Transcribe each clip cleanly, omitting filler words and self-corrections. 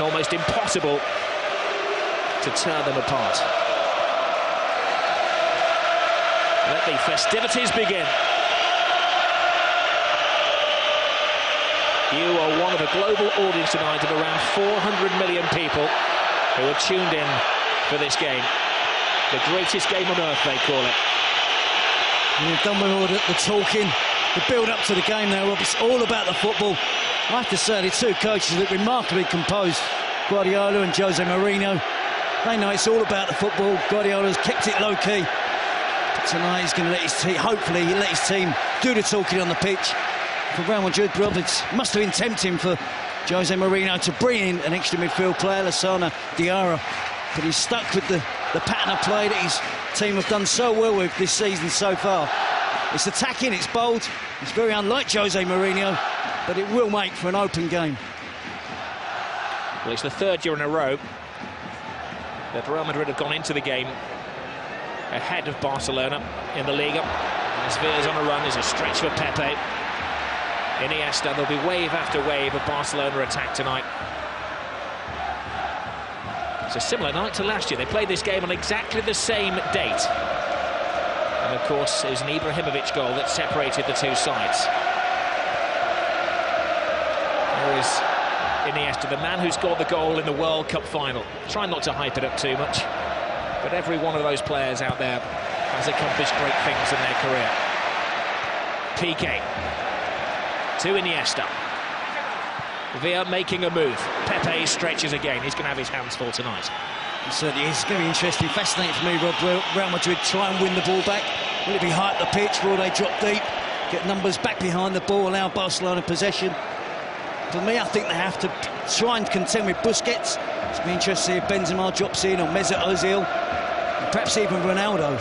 Almost impossible to tear them apart. Let the festivities begin. You are one of a global audience tonight of around 400 million people who are tuned in for this game. The greatest game on earth, they call it. We've done with all the talking, the build-up to the game now, Rob. It's all about the football. I have to say, the two coaches look remarkably composed. Guardiola and Jose Mourinho. They know it's all about the football. Guardiola's kept it low-key. But tonight he's going to let his team, hopefully, let his team do the talking on the pitch. For Real Madrid, Rob, it must have been tempting for Jose Mourinho to bring in an extra midfield player, Barcelona Diarra. But he's stuck with the pattern of play that his team have done so well with this season so far. It's attacking, it's bold, it's very unlike Jose Mourinho, but it will make for an open game. Well, it's the third year in a row that Real Madrid have gone into the game ahead of Barcelona in the Liga. As Veer's on a run, there's a stretch for Pepe. Iniesta, there'll be wave after wave of Barcelona attack tonight. It's a similar night to last year. They played this game on exactly the same date. And of course, it was an Ibrahimovic goal that separated the two sides. There is Iniesta, the man who scored the goal in the World Cup final. Try not to hype it up too much, but every one of those players out there has accomplished great things in their career. Piqué to Iniesta. Villa making a move. Pepe stretches again. He's going to have his hands full tonight. It certainly is. It's going to be interesting, fascinating for me, Rob. Real Madrid try and win the ball back. Will it be high up the pitch? Will they drop deep? Get numbers back behind the ball, allow Barcelona possession? For me, I think they have to try and contend with Busquets. It's going to be interesting to see if Benzema drops in, or Mesut Ozil, and perhaps even Ronaldo.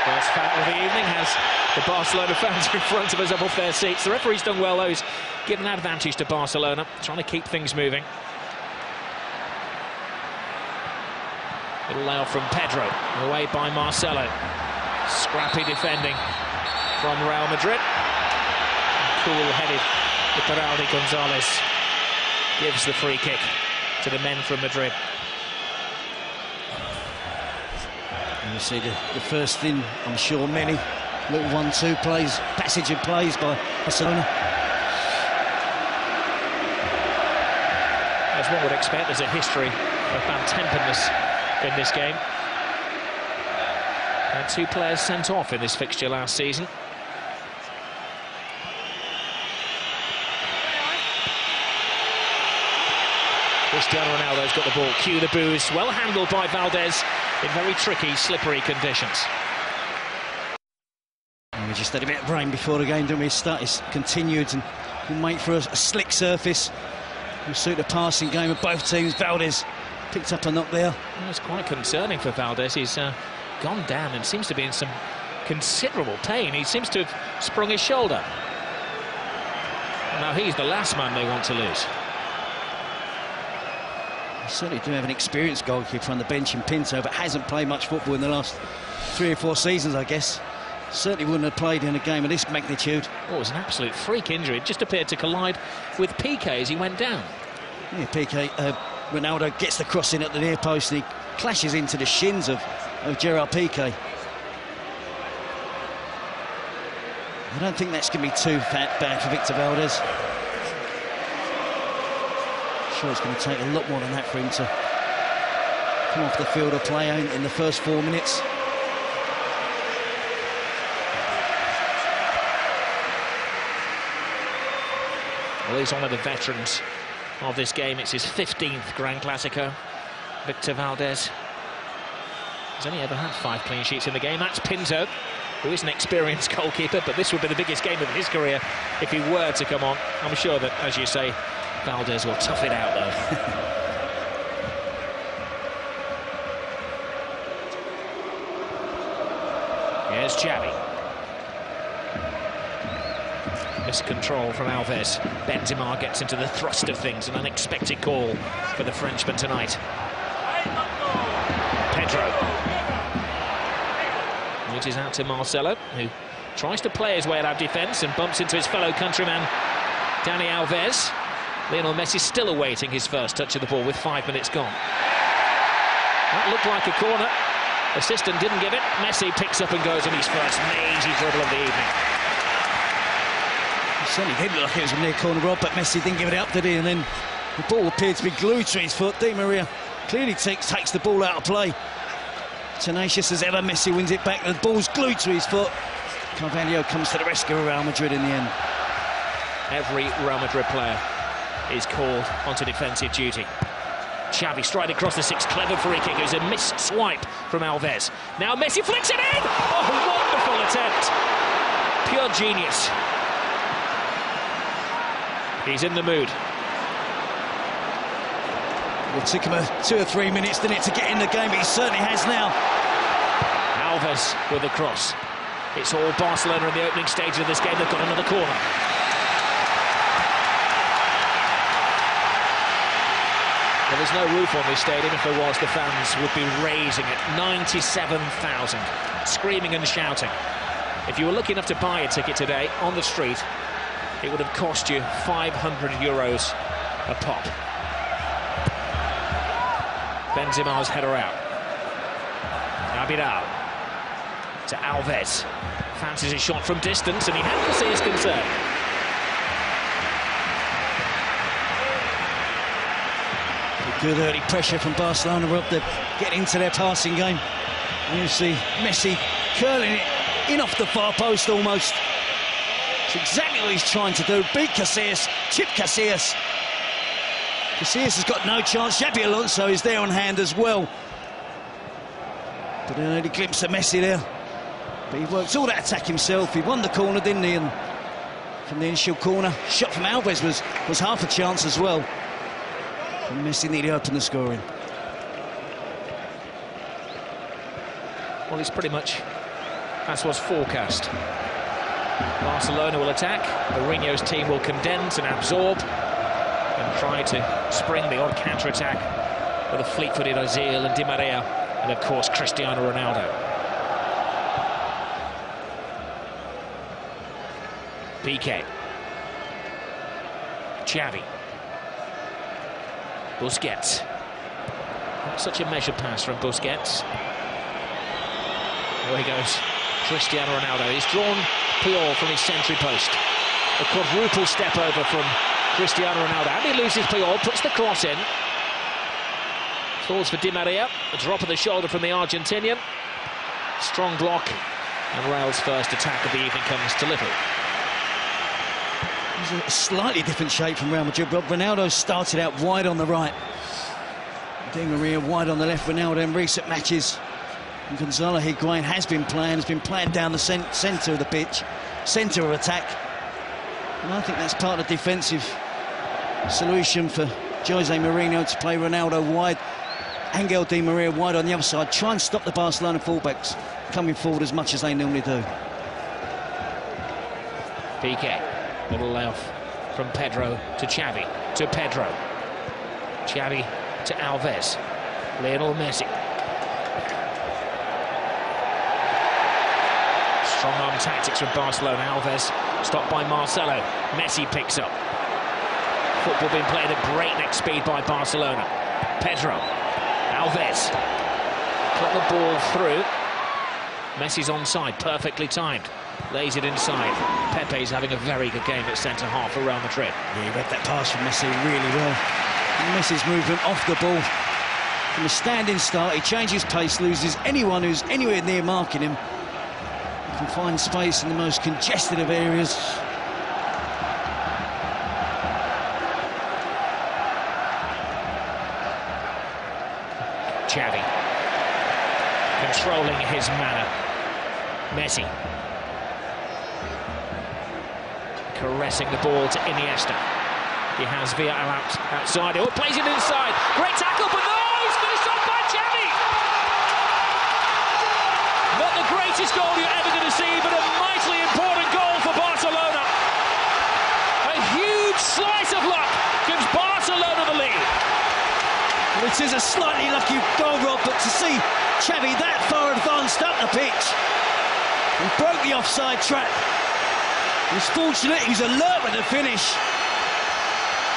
First foul of the evening has the Barcelona fans in front of us up off their seats. The referee's done well, though. He's given an advantage to Barcelona, trying to keep things moving. Little layoff from Pedro, away by Marcelo. Scrappy defending from Real Madrid. Cool-headed Iturralde Gonzalez gives the free kick to the men from Madrid. And you see the first thing, I'm sure many little 1-2 plays, passage of plays by Barcelona. As one would expect, there's a history of bad-temperedness in this game. And two players sent off in this fixture last season. Cristiano Ronaldo's got the ball. Cue the boos. Well handled by Valdez in very tricky, slippery conditions. And we just had a bit of rain before the game, didn't we? It's continued and will make for a slick surface. Will suit the passing game of both teams. Valdez picked up a knock there. Well, it's quite concerning for Valdez. He's gone down and seems to be in some considerable pain. He seems to have sprung his shoulder. Now he's the last man they want to lose. They certainly do have an experienced goalkeeper on the bench in Pinto, but hasn't played much football in the last 3 or 4 seasons, I guess. Certainly wouldn't have played in a game of this magnitude. Oh, it was an absolute freak injury. It just appeared to collide with Piqué as he went down. Yeah, Piqué, Ronaldo gets the cross in at the near post and he clashes into the shins of Gerard Piqué. I don't think that's going to be too bad for Victor Valdez. I'm sure it's going to take a lot more than that for him to come off the field or play in the first 4 minutes. Well, he's one of the veterans of this game. It's his 15th Grand Classico. Victor Valdez. He's only ever had 5 clean sheets in the game. That's Pinto, who is an experienced goalkeeper, but this would be the biggest game of his career if he were to come on. I'm sure that, as you say, Valdez will tough it out, though. Here's Xavi. Miscontrol from Alves. Benzema gets into the thrust of things. An unexpected call for the Frenchman tonight. Pedro. Reaches out to Marcelo, who tries to play his way out of defence and bumps into his fellow countryman, Dani Alves. Lionel Messi still awaiting his first touch of the ball with 5 minutes gone. That looked like a corner. Assistant didn't give it. Messi picks up and goes on his first mazy dribble of the evening. It certainly did look like it was a near corner, Rob, but Messi didn't give it up, did he? And then the ball appeared to be glued to his foot. Di Maria clearly takes the ball out of play. Tenacious as ever, Messi wins it back. The ball's glued to his foot. Carvalho comes to the rescue of Real Madrid in the end. Every Real Madrid player is called onto defensive duty. Xavi stride across the six, clever free kick. It was a missed swipe from Alves. Now Messi flicks it in! Oh, wonderful attempt. Pure genius. He's in the mood. It took him 2 or 3 minutes, didn't it, to get in the game, but he certainly has now. Alves with the cross. It's all Barcelona in the opening stage of this game. They've got another corner. Well, there's no roof on this stadium. If there was, the fans would be raising it. 97,000, screaming and shouting. If you were lucky enough to buy a ticket today on the street, it would have cost you €500 a pop. Benzema's header out. Abidal to Alves. Fancies a shot from distance, and he had to see his concern. Good early pressure from Barcelona, Rob. They're getting into their passing game. And you see Messi curling it in off the far post almost. It's exactly what he's trying to do. Beat Casillas, chip Casillas. Casillas has got no chance. Xavi Alonso is there on hand as well. But an early glimpse of Messi there. But he worked all that attack himself. He won the corner, didn't he? And from the initial corner, shot from Alves was half a chance as well. And Messi nearly opened the scoring. Well, it's pretty much as was forecast. Barcelona will attack. Mourinho's team will condense and absorb and try to spring the odd counter-attack with a fleet-footed Ozil and Di Maria and, of course, Cristiano Ronaldo. Piqué. Xavi. Busquets. Not such a measured pass from Busquets. There he goes. Cristiano Ronaldo. He's drawn Puyol from his century post. A quadruple step over from Cristiano Ronaldo. And he loses Puyol, puts the cross in. Falls for Di Maria. A drop of the shoulder from the Argentinian. Strong block. And Real's first attack of the evening comes to little. It's a slightly different shape from Real Madrid, Rob. Ronaldo started out wide on the right. Di Maria wide on the left. Ronaldo in recent matches. And Gonzalo Higuain has been playing down the centre of the pitch, centre of attack. And I think that's part of the defensive solution for Jose Mourinho to play Ronaldo wide, Angel Di Maria wide on the other side, try and stop the Barcelona fullbacks coming forward as much as they normally do. Piqué, little layoff from Pedro to Xavi, to Pedro. Xavi to Alves. Lionel Messi. Strong-arm tactics from Barcelona. Alves stopped by Marcelo. Messi picks up. Football being played at breakneck speed by Barcelona. Pedro. Alves. Put the ball through. Messi's onside, perfectly timed. Lays it inside. Pepe's having a very good game at centre-half for Real Madrid. Yeah, he read that pass from Messi really well. And Messi's movement off the ball. From a standing start, he changes pace, loses anyone who's anywhere near marking him. He can find space in the most congested of areas. Xavi. Controlling his manner. Messi. Caressing the ball to Iniesta. He has Villarreal outside. Oh, plays it inside. Great tackle, but no! It's finished off by Xavi! Not the greatest goal you're ever going to see, but a mightily important goal for Barcelona. A huge slice of luck gives Barcelona the lead. It is a slightly lucky goal, Rob, but to see Xavi that far advanced up the pitch and broke the offside trap. He's fortunate, he's alert with the finish.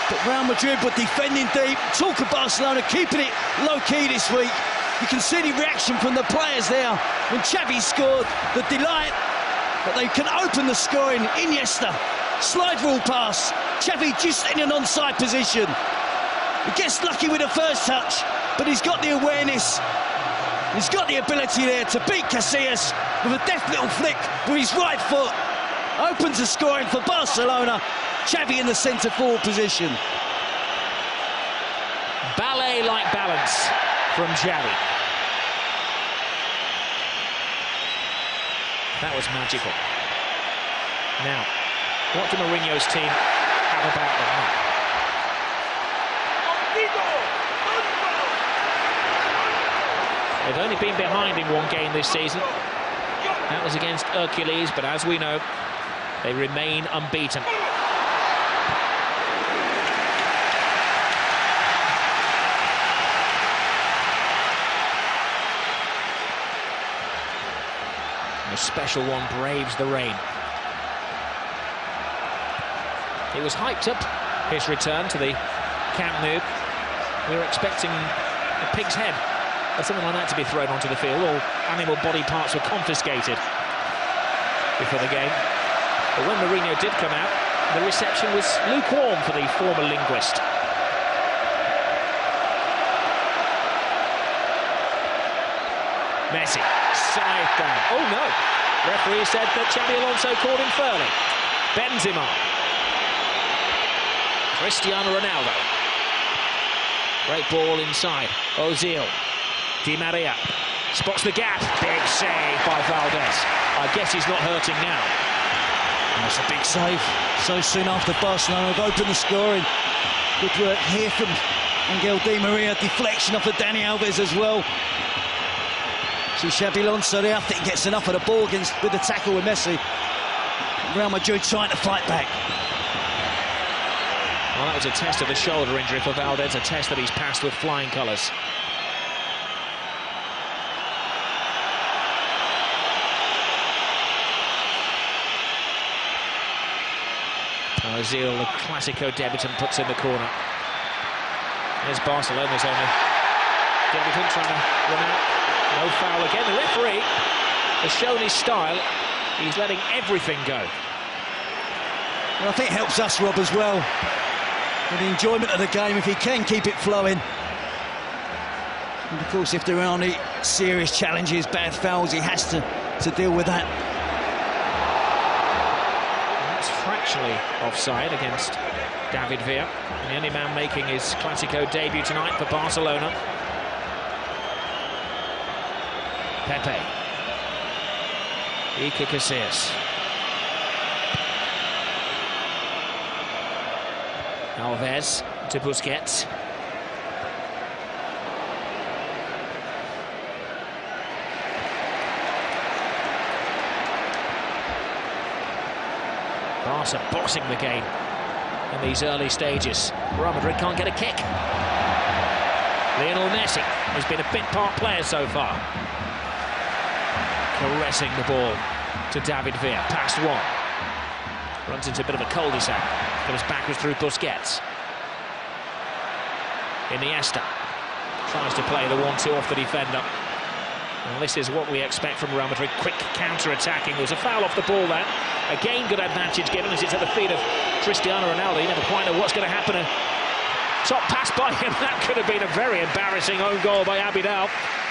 But Real Madrid were defending deep. Talk of Barcelona keeping it low-key this week. You can see the reaction from the players there when Xavi scored, the delight that they can open the scoring. Iniesta, slide rule pass. Xavi just in an onside position. He gets lucky with the first touch, but he's got the awareness. He's got the ability there to beat Casillas with a deft little flick with his right foot. Opens the scoring for Barcelona. Xavi in the centre-forward position. Ballet-like balance from Xavi. That was magical. Now, what do Mourinho's team have about them now? They've only been behind in one game this season. That was against Hercules, but as we know, they remain unbeaten. A special one braves the rain. It was hyped up, his return to the Camp Nou. We were expecting a pig's head or something like that to be thrown onto the field. All animal body parts were confiscated before the game. But when Mourinho did come out, the reception was lukewarm for the former linguist. Messi, side down. Oh no! Referee said that Xabi Alonso called him fairly. Benzema. Cristiano Ronaldo. Great ball inside. Ozil. Di Maria. Spots the gap. Big save by Valdez. I guess he's not hurting now. That's a big save. So soon after Barcelona have opened the scoring. Good work here from Angel Di Maria. Deflection off of Dani Alves as well. See Xabi Alonso there. I think he gets enough of the ball with the tackle with Messi. Real Madrid trying to fight back. Well, that was a test of the shoulder injury for Valdez, a test that he's passed with flying colours. Ozil, the Classico debutant, puts in the corner. There's Barcelona's only debutant trying to run out. No foul again. The referee has shown his style. He's letting everything go. Well, I think it helps us, Rob, as well. With the enjoyment of the game, if he can keep it flowing. And of course, if there are any serious challenges, bad fouls, he has to deal with that. That's fractionally offside against David Villa. And the only man making his Classico debut tonight for Barcelona. Pepe. Iker Casillas. Alves to Busquets. Barca boxing the game in these early stages. Real Madrid can't get a kick. Lionel Messi has been a bit part player so far. Caressing the ball to David Villa, past one. Runs into a bit of a cul-de-sac. Comes backwards through Busquets. Iniesta tries to play the 1-2 off the defender. Well, this is what we expect from Real Madrid. Quick counter-attacking. There was a foul off the ball there. Again, good advantage given as it's at the feet of Cristiano Ronaldo. You never quite know what's going to happen. A top pass by him. That could have been a very embarrassing own goal by Abidal.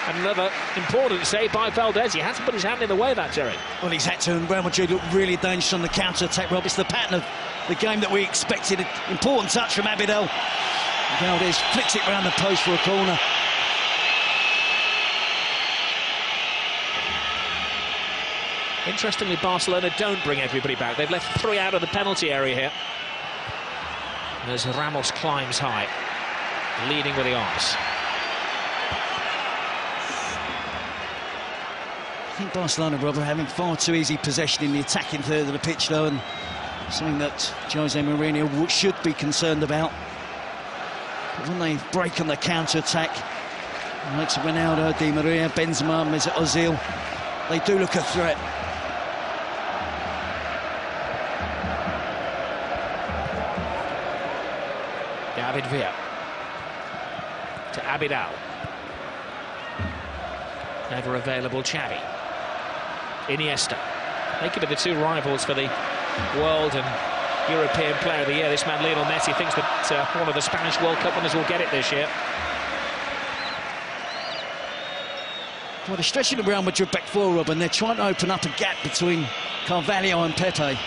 And another important save by Valdez. He had to put his hand in the way of that, Jerry. Well, he's had to, and Real Madrid look really dangerous on the counter-attack, Rob. It's the pattern of the game that we expected. Important touch from Abidal. Valdez flicks it round the post for a corner. Interestingly, Barcelona don't bring everybody back. They've left 3 out of the penalty area here. And as Ramos climbs high, leading with the arms. I think Barcelona, Rob, are having far too easy possession in the attacking third of the pitch, though, and something that Jose Mourinho should be concerned about. But when they break on the counter-attack, like Ronaldo, Di Maria, Benzema, Mesut Ozil, they do look a threat. David Villa. To Abidal. Never available Xavi. Iniesta. They could be the two rivals for the World and European Player of the Year. This man, Lionel Messi, thinks that one of the Spanish World Cup winners will get it this year. Well, they're stretching the Real Madrid back four, Rob, and they're trying to open up a gap between Carvalho and Pepe.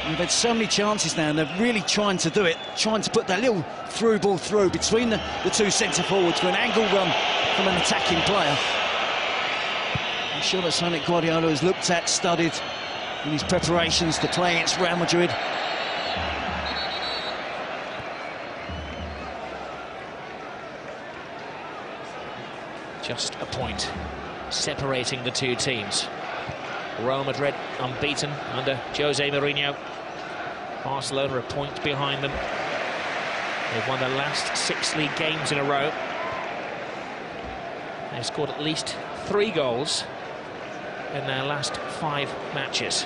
We've had so many chances now, and they're really trying to do it, trying to put that little through ball through between the two centre-forwards for an angle run from an attacking player. I'm sure that's something Guardiola has looked at, studied in his preparations to play against Real Madrid. Just a point separating the two teams. Real Madrid unbeaten under Jose Mourinho. Barcelona a point behind them. They've won their last 6 league games in a row. They've scored at least 3 goals in their last 5 matches.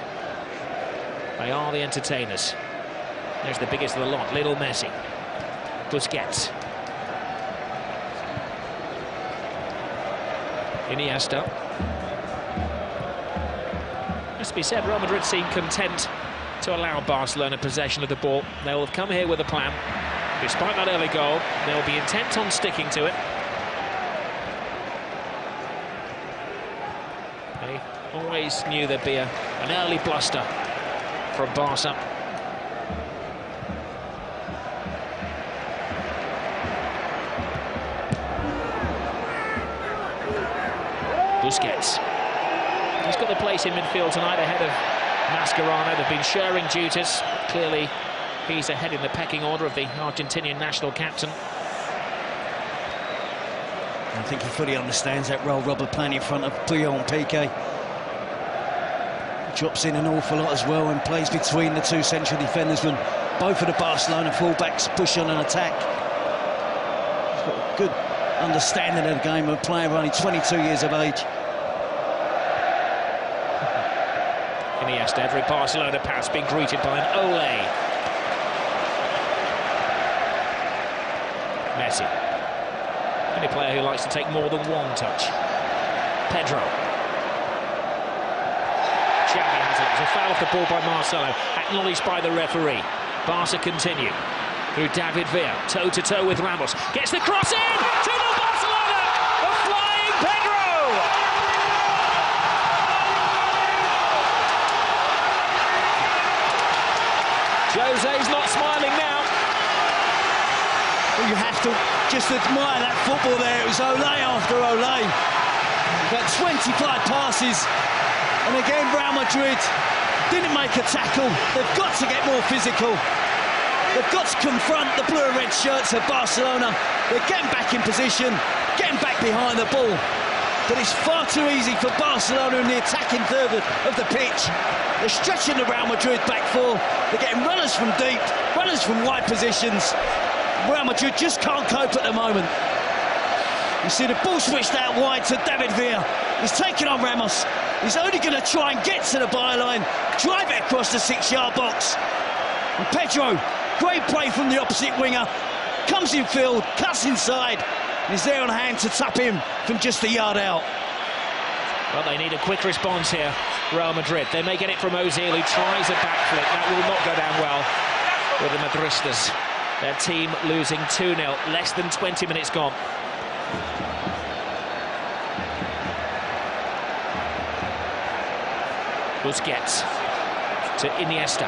They are the entertainers. There's the biggest of the lot, Lionel Messi. Busquets. Iniesta. Must be said, Real Madrid seem content to allow Barcelona possession of the ball. They will have come here with a plan. Despite that early goal, they'll be intent on sticking to it. They always knew there'd be an early bluster from Barca. Busquets. He's got the place in midfield tonight ahead of Mascherano. They've been sharing duties. Clearly, he's ahead in the pecking order of the Argentinian national captain. I think he fully understands that role, Robert, playing in front of Puyol and Piqué. He drops in an awful lot as well and plays between the two central defenders when both of the Barcelona fullbacks push on an attack. He's got a good understanding of the game, of a player only 22 years of age. Iniesta, every Barcelona pass being greeted by an Ole. Messi. Any player who likes to take more than one touch. Pedro. Xavi has it. It's a foul off the ball by Marcelo, acknowledged by the referee. Barca continue through David Villa, toe-to-toe with Ramos. Gets the cross in! 2-0 Barcelona! The flying Pedro! Jose's not smiling now. Well, you have to just admire that football there. It was Ole after Ole. About 25 passes. And again, Real Madrid didn't make a tackle. They've got to get more physical. They've got to confront the blue and red shirts of Barcelona. They're getting back in position, getting back behind the ball. But it's far too easy for Barcelona in the attacking third of the pitch. They're stretching the Real Madrid back four. They're getting runners from deep, runners from wide positions. Real Madrid just can't cope at the moment. You see the ball switched out wide to David Villa. He's taking on Ramos. He's only going to try and get to the byline, drive it across the 6-yard box. And Pedro, great play from the opposite winger, comes in field, cuts inside, and is there on hand to tap him from just a yard out. Well, they need a quick response here, Real Madrid. They may get it from Ozil, who tries a backflip. That will not go down well with the Madristas. Their team losing 2-0, less than 20 minutes gone. Busquets to Iniesta.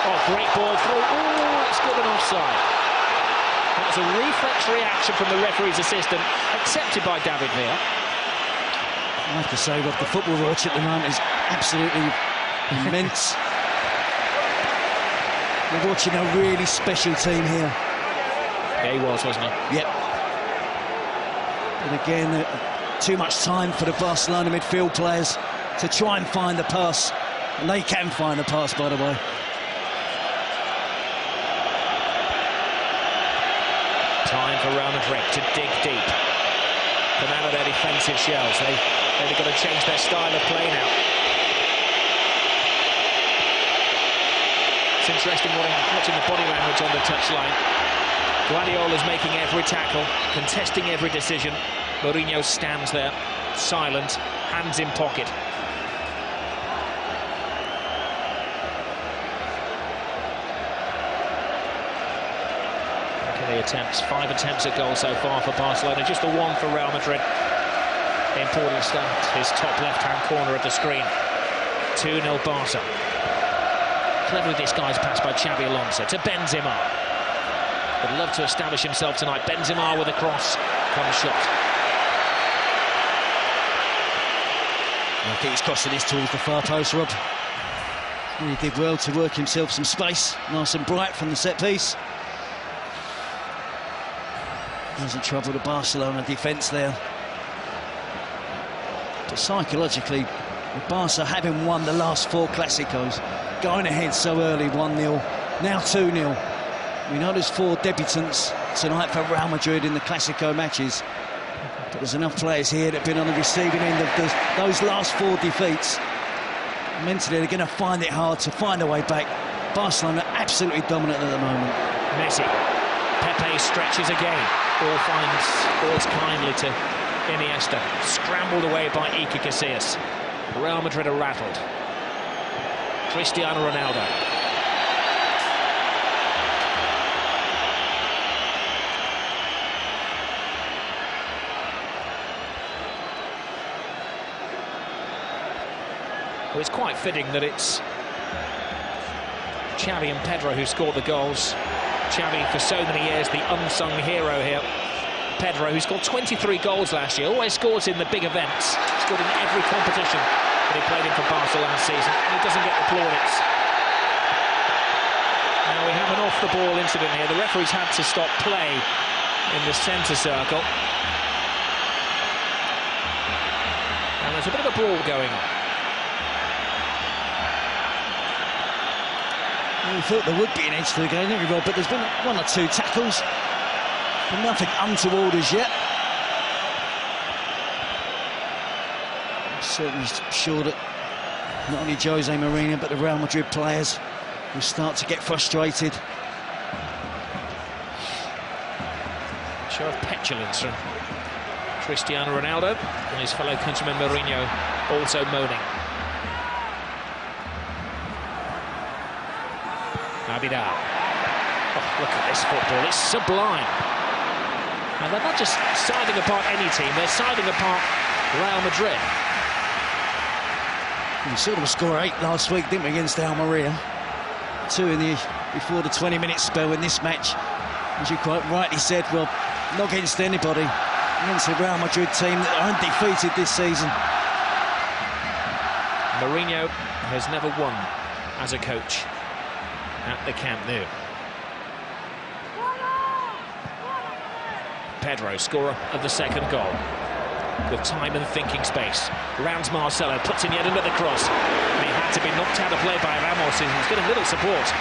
Oh, great ball through. Oh, it's good and offside. That was a reflex reaction from the referee's assistant, accepted by David Villa. I have to say, Rob, the football watch at the moment is absolutely immense. We're watching a really special team here. Yeah, he was, wasn't he? Yep. But again, too much time for the Barcelona midfield players to try and find the pass. And they can find the pass, by the way. Time for Real Madrid to dig deep. Come out of their defensive shells. They've got to change their style of play now. It's interesting watching the body language on the touchline. Guardiola's making every tackle, contesting every decision. Mourinho stands there, silent, hands in pocket. Look at the attempts, 5 attempts at goal so far for Barcelona, just the one for Real Madrid. Important start, his top left-hand corner of the screen. 2-0 Barca. Cleverly disguised pass by Xavi Alonso to Benzema. Would love to establish himself tonight. Benzema with a cross, comes shot. I think he's crossing this towards the far post, Rob. He did well to work himself some space, nice and bright from the set piece. Doesn't trouble the Barcelona defence there. But psychologically, with Barca having won the last 4 Classicos, going ahead so early, 1-0, now 2-0. We know there's 4 debutants tonight for Real Madrid in the Classico matches. But there's enough players here that have been on the receiving end of those last 4 defeats. Mentally, they're going to find it hard to find their way back. Barcelona absolutely dominant at the moment. Messi. Pepe stretches again. Ball falls kindly to Iniesta. Scrambled away by Iker Casillas. Real Madrid are rattled. Cristiano Ronaldo. Well, it's quite fitting that it's Xavi and Pedro who scored the goals. Xavi, for so many years, the unsung hero here. Pedro, who scored 23 goals last year, always scores in the big events. Scored in every competition that he played in for Barca last season, and he doesn't get the plaudits. Now we have an off-the-ball incident here. The referee's had to stop play in the centre circle. And there's a bit of a brawl going on. We thought there would be an edge to the game, didn't we, Rob? But there's been 1 or 2 tackles, but nothing untoward as yet. I'm certainly sure that not only Jose Mourinho, but the Real Madrid players will start to get frustrated. Show of petulance from Cristiano Ronaldo, and his fellow countryman Mourinho also moaning. Abidal. Oh, look at this football, it's sublime. And they're not just siding apart any team, they're siding apart Real Madrid. We saw them score 8 last week, didn't we, against Almeria? 2 before the 20-minute spell in this match. As you quite rightly said, well, not against anybody, against a Real Madrid team that are undefeated this season. Mourinho has never won as a coach at the Camp Nou. Pedro, scorer of the second goal, with time and thinking space. Rounds Marcelo, puts in yet another cross. And he had to be knocked out of play by Ramos, who's getting little support.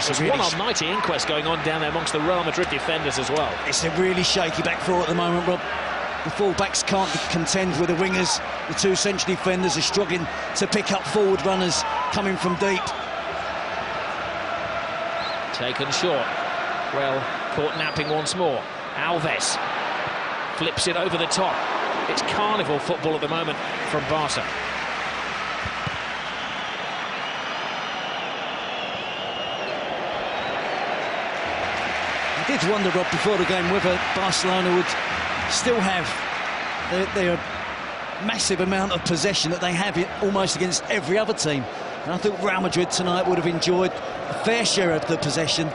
There's one almighty inquest going on down there amongst the Real Madrid defenders as well. It's a really shaky back four at the moment, Rob. The full-backs can't contend with the wingers. The 2 central defenders are struggling to pick up forward runners coming from deep. Taken short. Well, caught napping once more. Alves flips it over the top. It's carnival football at the moment from Barca. I did wonder, Rob, before the game whether Barcelona would still have their massive amount of possession that they have almost against every other team. And I think Real Madrid tonight would have enjoyed a fair share of the possession.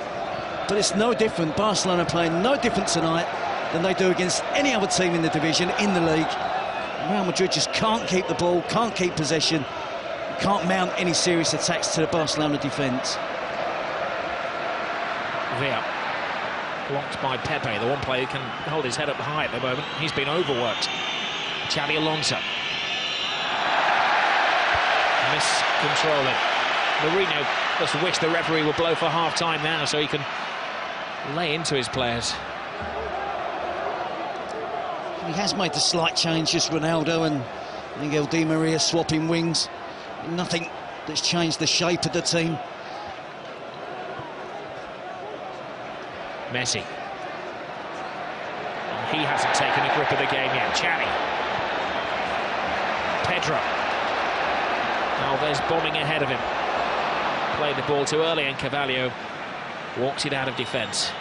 But it's no different. Barcelona playing no different tonight than they do against any other team in the division, in the league. Real Madrid just can't keep the ball, can't keep possession, can't mount any serious attacks to the Barcelona defence. Villa, blocked by Pepe, the one player who can hold his head up high at the moment. He's been overworked. Xavi Alonso. Miscontrolling. Mourinho just wish the referee would blow for half-time now so he can lay into his players. He has made the slight change, just Ronaldo and Miguel Di Maria swapping wings. Nothing that's changed the shape of the team. Messi. And he hasn't taken a grip of the game yet. Xavi. Pedro. Alves bombing ahead of him. Played the ball too early and Carvalho walks it out of defence.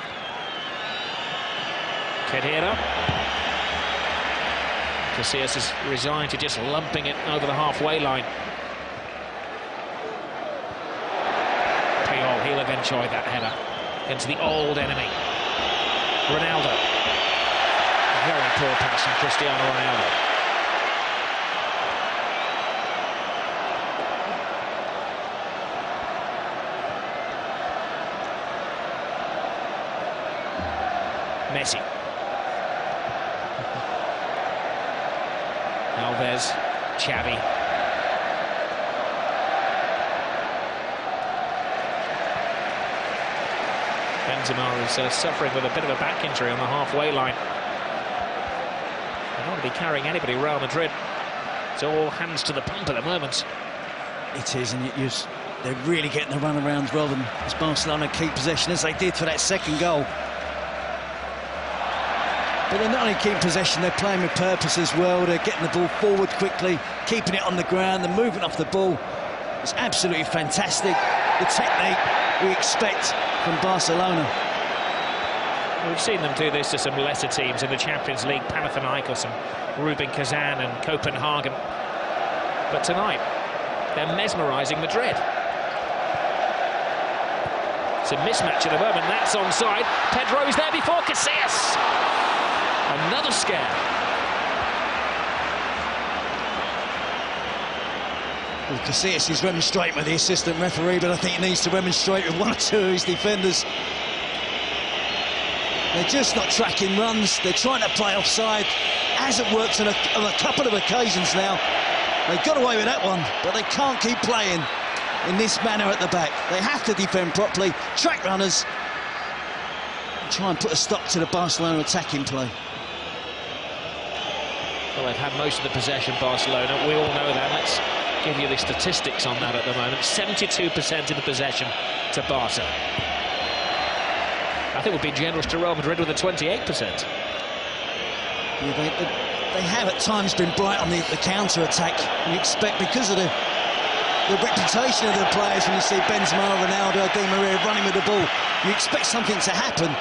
Pedro. Casillas is resigned to just lumping it over the halfway line. Puyol, he'll have enjoyed that header into the old enemy. Ronaldo. Very poor pass from Cristiano Ronaldo. Messi. Alves, Xavi. Benzema is suffering with a bit of a back injury on the halfway line. They don't want to be carrying anybody. Real Madrid. It's all hands to the pump at the moment. It is, and they're really getting the runarounds rather than as Barcelona keep possession as they did for that second goal. But they're not only keeping possession, they're playing with purpose as well. They're getting the ball forward quickly, keeping it on the ground, the movement off the ball. It's absolutely fantastic. The technique we expect from Barcelona. We've seen them do this to some lesser teams in the Champions League, Panathinaikos and Rubin Kazan and Copenhagen. But tonight, they're mesmerising Madrid. It's a mismatch at the moment. That's onside. Pedro's there before Casillas. Another scare. Well, Casillas is remonstrating with the assistant referee, but I think he needs to remonstrate with one or two of his defenders. They're just not tracking runs. They're trying to play offside. Hasn't worked on a couple of occasions now. They got away with that one, but they can't keep playing in this manner at the back. They have to defend properly, track runners, and try and put a stop to the Barcelona attacking play. Well, they've had most of the possession, Barcelona. We all know that. Let's give you the statistics on that at the moment. 72% of the possession to Barca. I think we'll be generous to Real Madrid with a 28%. Yeah, they have at times been bright on the counter-attack. You expect, because of the reputation of the players, when you see Benzema, Ronaldo, Di Maria running with the ball, you expect something to happen.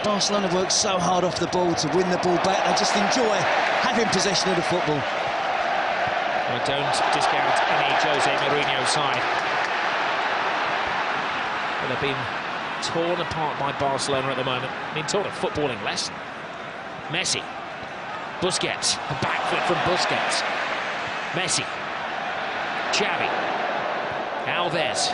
Barcelona works so hard off the ball to win the ball back. They just enjoy having possession of the football. Well, don't discount any Jose Mourinho side. Well, they've been torn apart by Barcelona at the moment. Been taught a footballing lesson. Messi. Busquets. A backflip from Busquets. Messi. Xavi. Alves.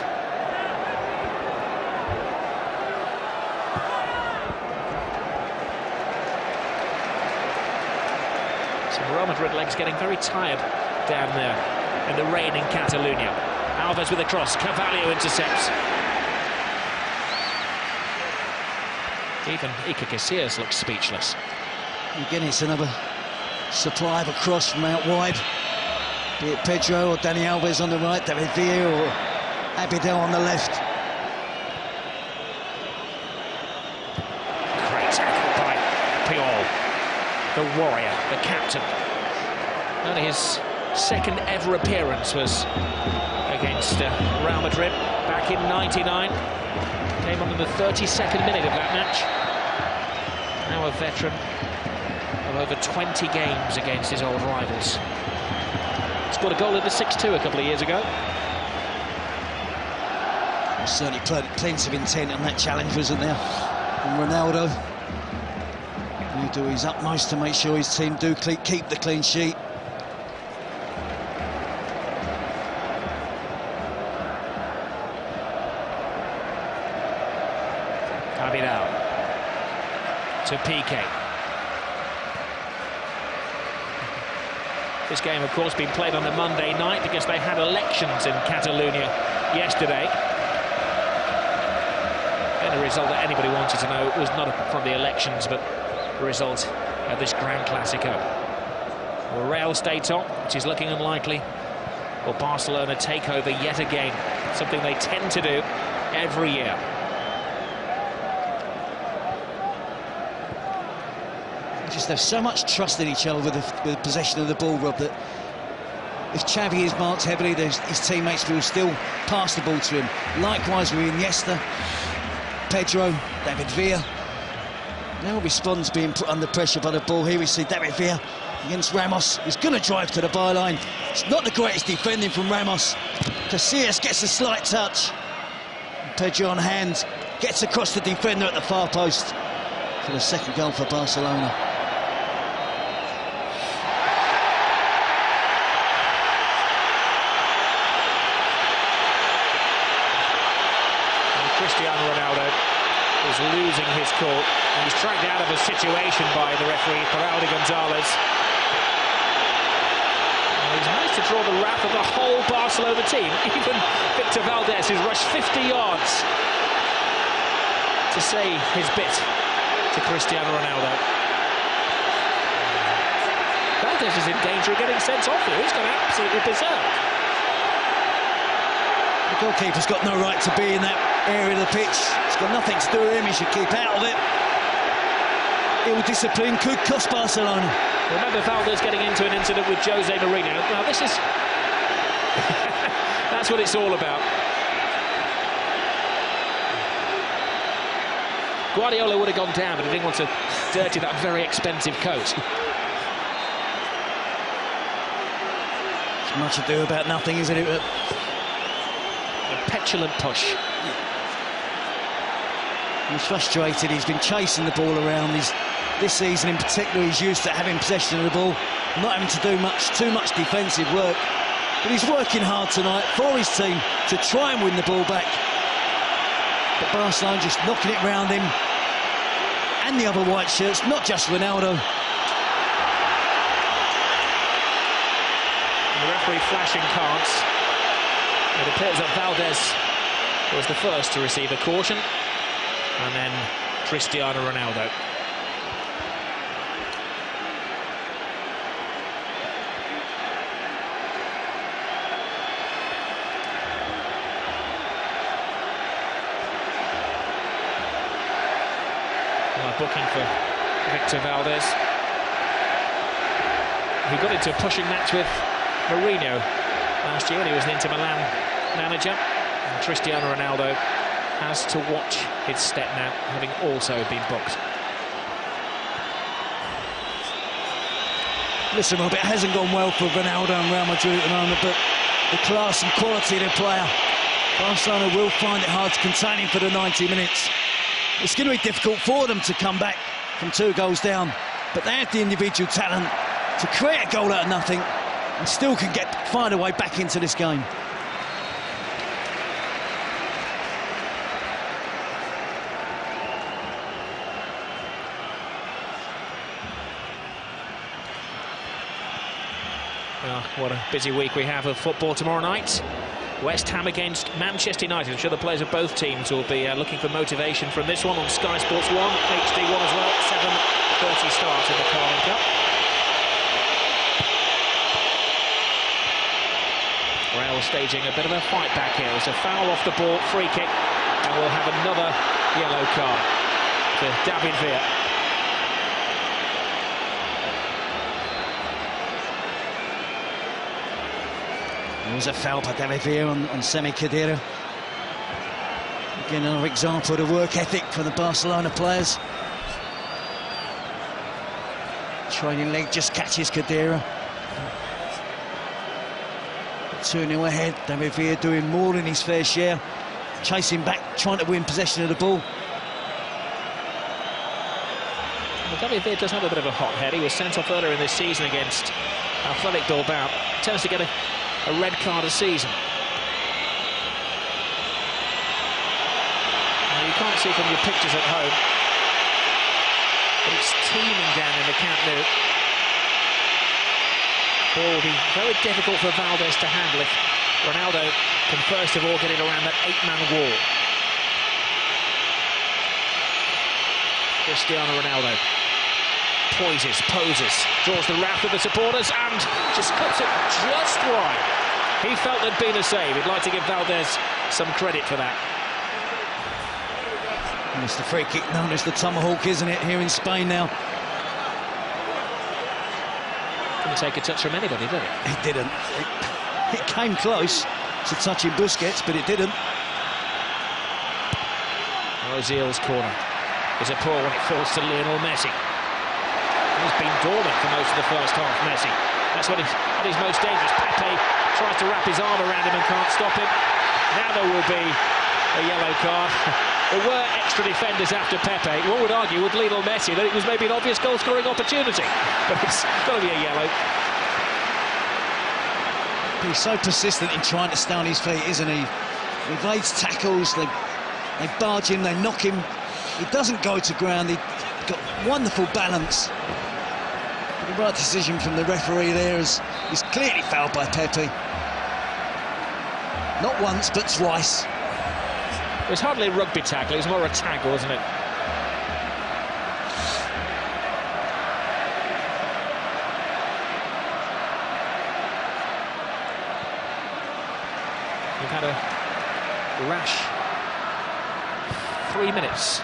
Real Madrid legs getting very tired down there in the rain in Catalonia. Alves with a cross. Carvalho intercepts. Even Iker Casillas looks speechless. Again, it's another supply of a cross from out wide. Be it Pedro or Dani Alves on the right, David Villa or Abidal on the left. Great tackle by Puyol, the warrior, the captain. Only his second ever appearance was against Real Madrid back in '99. Came on in the 32nd minute of that match. Now a veteran of over 20 games against his old rivals. Scored a goal in the 6-2 a couple of years ago. Well, certainly plenty of intent on that challenge, wasn't there? And Ronaldo will do his utmost to make sure his team do keep the clean sheet. Abidal to Piqué. This game, of course, being played on a Monday night because they had elections in Catalonia yesterday. And the result that anybody wanted to know was not from the elections, but the result of this Grand Classico. Well, Real stay top, which is looking unlikely. Will Barcelona take over yet again? Something they tend to do every year. They just have so much trust in each other with the possession of the ball, Rob, that if Xavi is marked heavily, his teammates will still pass the ball to him. Likewise with Iniesta, Pedro, David Villa. Now responds being put under pressure by the ball. Here we see David Villa against Ramos. He's going to drive to the byline. It's not the greatest defending from Ramos. Casillas gets a slight touch. Pedro on hand, gets across the defender at the far post for the second goal for Barcelona. Cristiano Ronaldo is losing his cool, and he's dragged out of a situation by the referee, Pedro Gonzalez. And he's managed to draw the wrath of the whole Barcelona team. Even Victor Valdés has rushed 50 yards to say his bit to Cristiano Ronaldo. Valdés is in danger of getting sent off here. He's gone absolutely berserk. The goalkeeper's got no right to be in that area of the pitch. It's got nothing to do with him. He should keep out of it. Ill discipline could cost Barcelona. Remember Valdés getting into an incident with Jose Mourinho. Now this is that's what it's all about. Guardiola would have gone down, but he didn't want to dirty that very expensive coat. It's much ado about nothing, isn't it? A petulant push. He's frustrated. He's been chasing the ball around. This season in particular, he's used to having possession of the ball, not having to do too much defensive work. But he's working hard tonight for his team to try and win the ball back. But Barcelona just knocking it round him and the other white shirts, not just Ronaldo. And the referee flashing cards. It appears that Valdés was the first to receive a caution, and then Cristiano Ronaldo. Booking for Victor Valdés. He got into a pushing match with Mourinho last year when he was an Inter Milan manager. And Cristiano Ronaldo has to watch his step now, having also been booked. Listen, Rob, it hasn't gone well for Ronaldo and Real Madrid at the moment, but the class and quality of the player, Barcelona will find it hard to contain him for the 90 minutes. It's going to be difficult for them to come back from 2 goals down, but they have the individual talent to create a goal out of nothing and still can find a way back into this game. Well, what a busy week we have of football tomorrow night. West Ham against Manchester United. I'm sure the players of both teams will be looking for motivation from this one on Sky Sports 1, HD1 as well. 7:30 start in the Carling Cup. Real staging a bit of a fight back here. It's a foul off the ball, free kick, and we'll have another yellow card to David Villa. There was a foul by David Villa on Semi Khedira. Again, another example of the work ethic for the Barcelona players. Training leg just catches Khedira. 2-0 ahead. David Villa doing more than his fair share. Chasing back, trying to win possession of the ball. Well, David Villa does have a bit of a hot head. He was sent off earlier in this season against Athletic Bilbao. Tends to get a red card a season. Now, you can't see from your pictures at home, but it's teeming down in the Camp Nou. Ball will be very difficult for Valdés to handle if Ronaldo can first of all get it around that 8-man wall. Cristiano Ronaldo poses, draws the wrath of the supporters and just cuts it just wide. He felt there'd been a save. He'd like to give Valdez some credit for that. And it's the free kick known as the tomahawk, isn't it, here in Spain now? Didn't take a touch from anybody, did it? It didn't. It came close to touching Busquets, but it didn't. Ozil's corner is a poor when it falls to Lionel Messi. He's been dormant for most of the first half, Messi. That's when he's at his most dangerous. Pepe tries to wrap his arm around him and can't stop him. Now there will be a yellow card. There were extra defenders after Pepe. One would argue with Lionel Messi that it was maybe an obvious goal-scoring opportunity, but it's got to be a yellow. He's so persistent in trying to stay on his feet, isn't he? He evades tackles, they barge him, they knock him. He doesn't go to ground. He's got wonderful balance. The right decision from the referee there is clearly fouled by Pepe. Not once, but twice. It was hardly a rugby tackle, it was more a tackle, wasn't it? We've had a rash 3 minutes.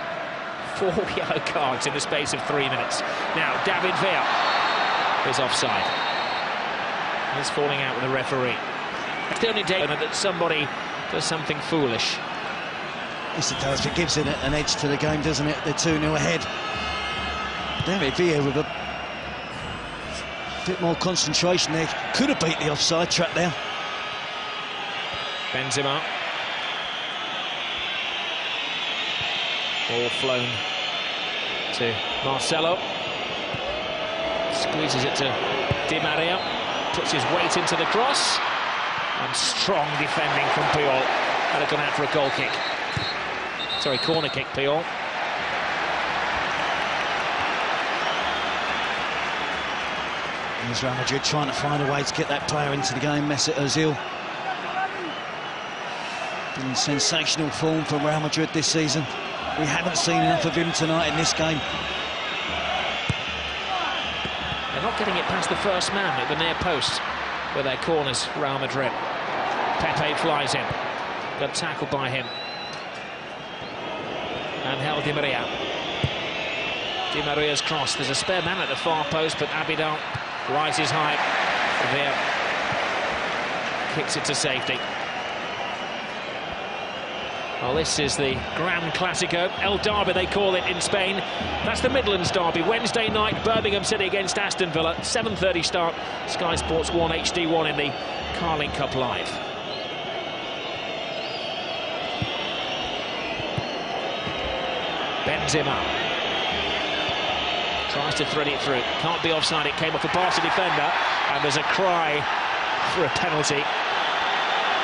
4 yellow cards in the space of 3 minutes. Now, David Villa is offside. He's falling out with the referee. It's the only day that somebody does something foolish. Yes, it does. It gives it an edge to the game, doesn't it? They're 2-0 ahead. David Villa with a bit more concentration there. Could have beat the offside trap there. Benzema. Ball flown to Marcelo. Squeezes it to Di Maria. Puts his weight into the cross. And strong defending from Puyol. Had gone out for a goal kick. Sorry, corner kick, Puyol. Here's Real Madrid trying to find a way to get that player into the game, Mesut Ozil. In sensational form from Real Madrid this season. We haven't seen enough of him tonight in this game. They're not getting it past the first man at the near post with their corners, Real Madrid. Pepe flies in. Got tackled by him. Angel Di Maria. Di Maria's cross. There's a spare man at the far post, but Abidal rises high. There. Kicks it to safety. Well, this is the Grand Classico, El Derby they call it in Spain. That's the Midlands Derby, Wednesday night, Birmingham City against Aston Villa, 7:30 start, Sky Sports 1 HD1 in the Carling Cup Live. Benzema tries to thread it through, can't be offside, it came off a Barca defender, and there's a cry for a penalty.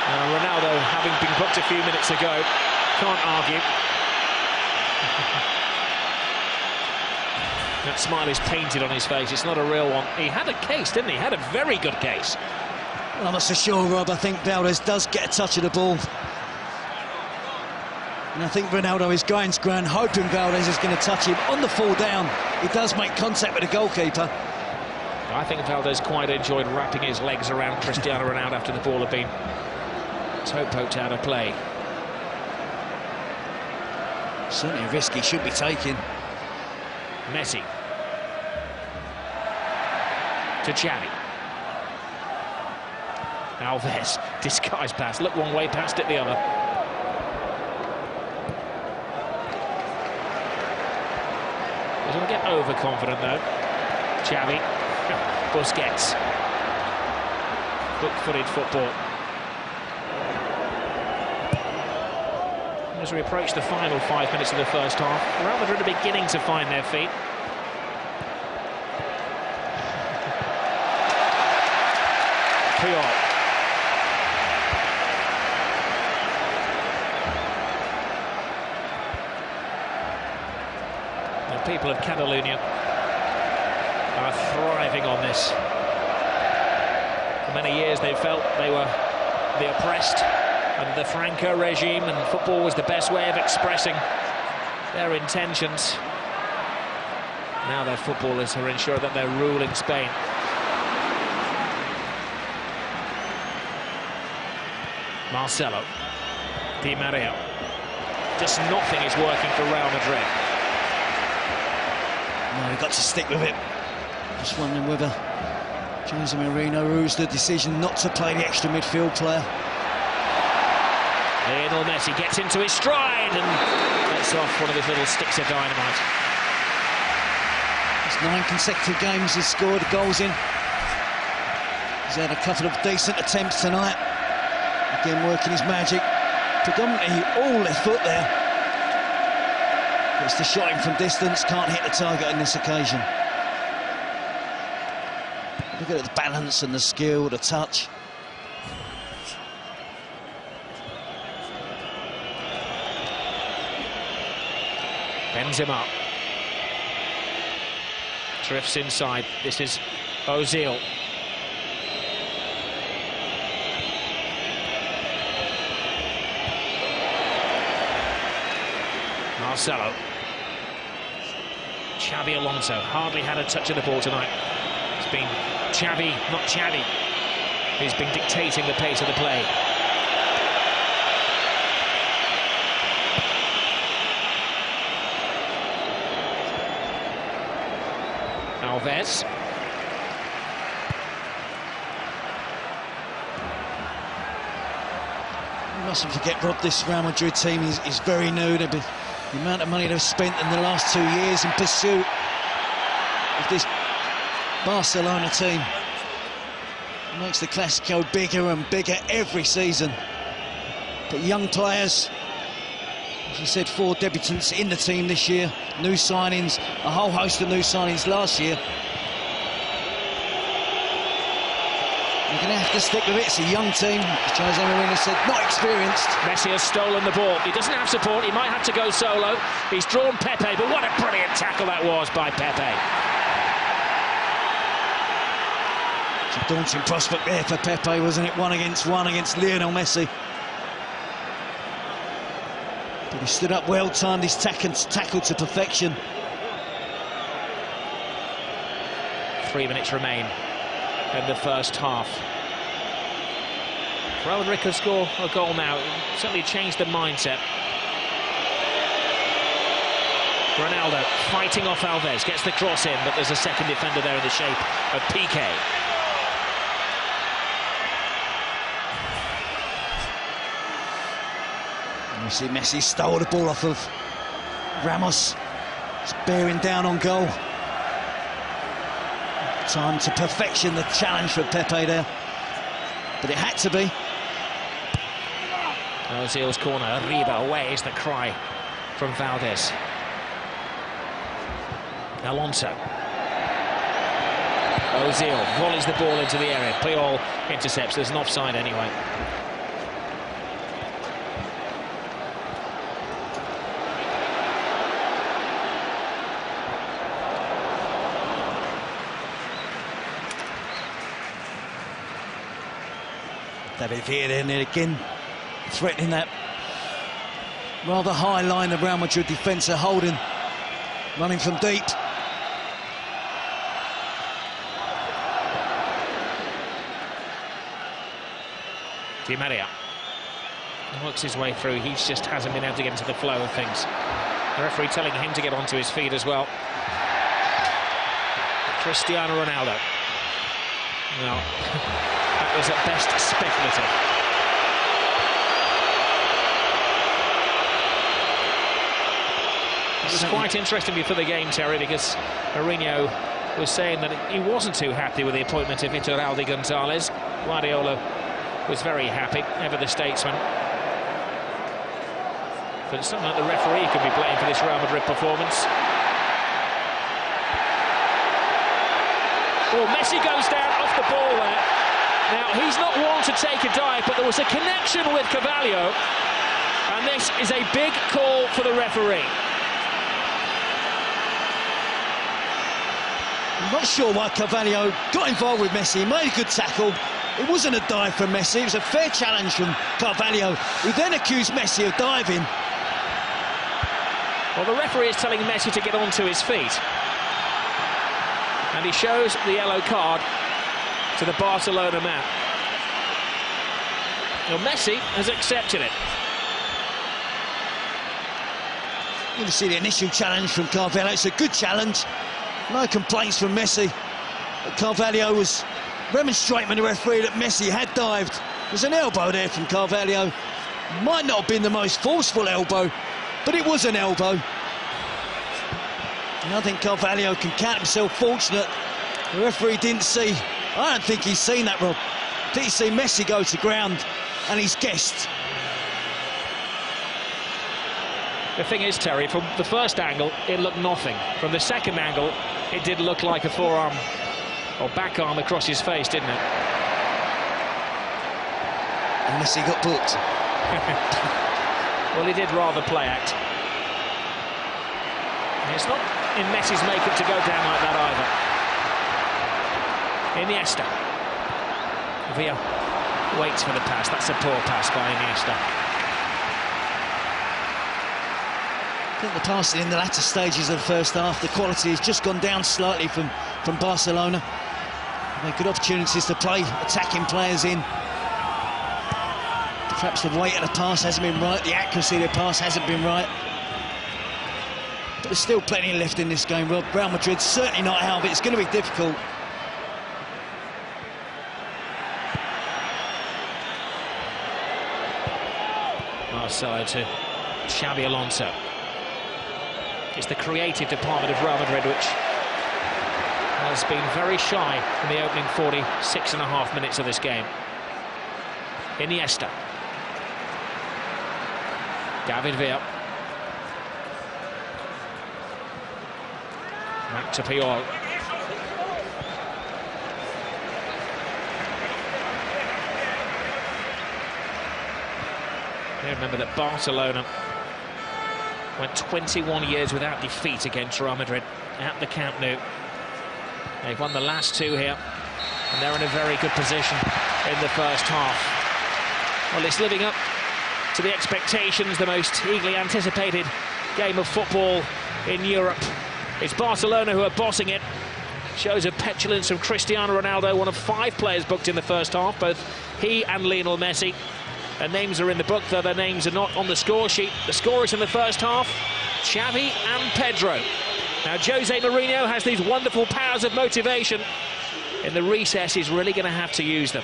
Ronaldo, having been booked a few minutes ago, can't argue. That smile is painted on his face, it's not a real one. He had a case, didn't he? Had a very good case. I'm not so sure, Rob. I think Valdez does get a touch of the ball. And I think Ronaldo is going to ground, hoping Valdez is going to touch him. On the fall down, he does make contact with the goalkeeper. I think Valdez quite enjoyed wrapping his legs around Cristiano Ronaldo after the ball had been toe-poked out of play. Certainly a risk he should be taking. Messi. To Xavi. Alves, disguised pass. Look one way, passed it the other. He's going to get overconfident, though. Xavi. Busquets. Hook-footed football. As we approach the final 5 minutes of the first half, Real Madrid are beginning to find their feet. Puyol. The people of Catalonia are thriving on this. For many years they felt they were the oppressed under the Franco regime, and football was the best way of expressing their intentions. Now their footballers are ensuring that they're ruling Spain. Marcelo. Di Maria. Just nothing is working for Real Madrid. No, we've got to stick with it. Just wondering whether Jose Mourinho rules the decision not to play the extra midfield player. Lionel Messi gets into his stride and lets off one of his little sticks of dynamite. It's 9 consecutive games he's scored goals in. He's had a couple of decent attempts tonight. Again, working his magic. Predominantly all left foot there. Gets the shot in from distance, can't hit the target on this occasion. Look at the balance and the skill, the touch. Benzema. Drifts inside. This is Ozil. Marcelo. Xavi Alonso hardly had a touch of the ball tonight. It's been Xavi, not Xavi, who's been dictating the pace of the play. Alves. You mustn't forget, Rob, this Real Madrid team is very new. The amount of money they've spent in the last 2 years in pursuit of this Barcelona team makes the Classico bigger and bigger every season. But young players, as you said, 4 debutants in the team this year, new signings, a whole host of new signings last year. You're going to have to stick with it. It's a young team, as Jose Mourinho said, not experienced. Messi has stolen the ball. He doesn't have support. He might have to go solo. He's drawn Pepe, but what a brilliant tackle that was by Pepe. It's a daunting prospect there for Pepe, wasn't it? 1 against 1 against Lionel Messi. But he stood up well, timed his tackle to perfection. 3 minutes remain in the first half. Real Madrid could score a goal now. It certainly changed the mindset. Ronaldo fighting off Alves, gets the cross in, but there's a second defender there in the shape of Piqué. And you see Messi stole the ball off of Ramos. It's bearing down on goal. Time to perfection, the challenge for Pepe there. But it had to be. Ozil's corner, Arriba away is the cry from Valdez. Alonso. Ozil volleys the ball into the area. Puyol intercepts. There's an offside anyway. David Villa in there again, threatening that rather high line of Real Madrid defence are holding, running from deep. Di Maria works his way through. He just hasn't been able to get into the flow of things. The referee telling him to get onto his feet as well. Cristiano Ronaldo. No. That was at best speculative. It was quite interesting before the game, Terry, because Mourinho was saying that he wasn't too happy with the appointment of Iturralde Gonzalez. Guardiola was very happy, ever the statesman. But it's something that the referee could be blamed for this Real Madrid performance. Oh, Messi goes down off the ball there. Now, he's not one to take a dive, but there was a connection with Carvalho, and this is a big call for the referee. I'm not sure why Carvalho got involved with Messi. He made a good tackle. It wasn't a dive from Messi. It was a fair challenge from Carvalho, who then accused Messi of diving. Well, the referee is telling Messi to get onto his feet. And he shows the yellow card to the Barcelona man. Well, Messi has accepted it. You can see the initial challenge from Carvalho. It's a good challenge. No complaints from Messi. But Carvalho was remonstrating with the referee that Messi had dived. There's an elbow there from Carvalho. Might not have been the most forceful elbow, but it was an elbow. And I think Carvalho can count himself fortunate. The referee didn't see. I don't think he's seen that, Rob. Did he see Messi go to ground and he's guessed? The thing is, Terry, from the first angle, it looked nothing. From the second angle, it did look like a forearm or back arm across his face, didn't it? And Messi got booked. Well, he did rather play act. And it's not in Messi's makeup to go down like that either. Iniesta. Villa waits for the pass. That's a poor pass by Iniesta. I think the passing in the latter stages of the first half, the quality has just gone down slightly from Barcelona. They've good opportunities to play attacking players in. Perhaps the weight of the pass hasn't been right, the accuracy of the pass hasn't been right. But there's still plenty left in this game, Rob. Real Madrid certainly not out, but it's going to be difficult. Marcelo to Xavi Alonso. It's the creative department of Real Madrid which has been very shy in the opening 46.5 minutes of this game. Iniesta. David Villa. Back to Puyol. Remember that Barcelona went 21 years without defeat against Real Madrid at the Camp Nou. They've won the last two here, and they're in a very good position in the first half. Well, it's living up to the expectations, the most eagerly anticipated game of football in Europe. It's Barcelona who are bossing it. Shows of petulance from Cristiano Ronaldo, one of 5 players booked in the first half, both he and Lionel Messi. Their names are in the book, though their names are not on the score sheet. The scorers in the first half, Xavi and Pedro. Now, Jose Mourinho has these wonderful powers of motivation. In the recess, he's really going to have to use them.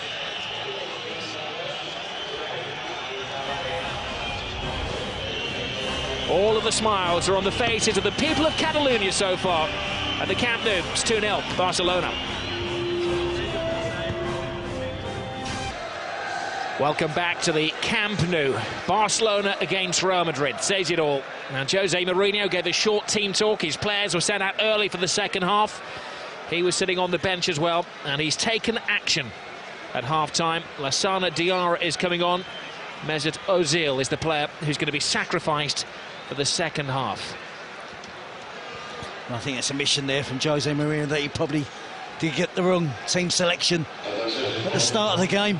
All of the smiles are on the faces of the people of Catalonia so far. At the Camp Nou, it's 2-0, Barcelona. Welcome back to the Camp Nou. Barcelona against Real Madrid. Says it all. Now, Jose Mourinho gave a short team talk. His players were sent out early for the second half. He was sitting on the bench as well, and he's taken action at half-time. Lassana Diarra is coming on. Mesut Ozil is the player who's going to be sacrificed for the second half. I think it's a mission there from Jose Mourinho that he probably did get the wrong team selection at the start of the game.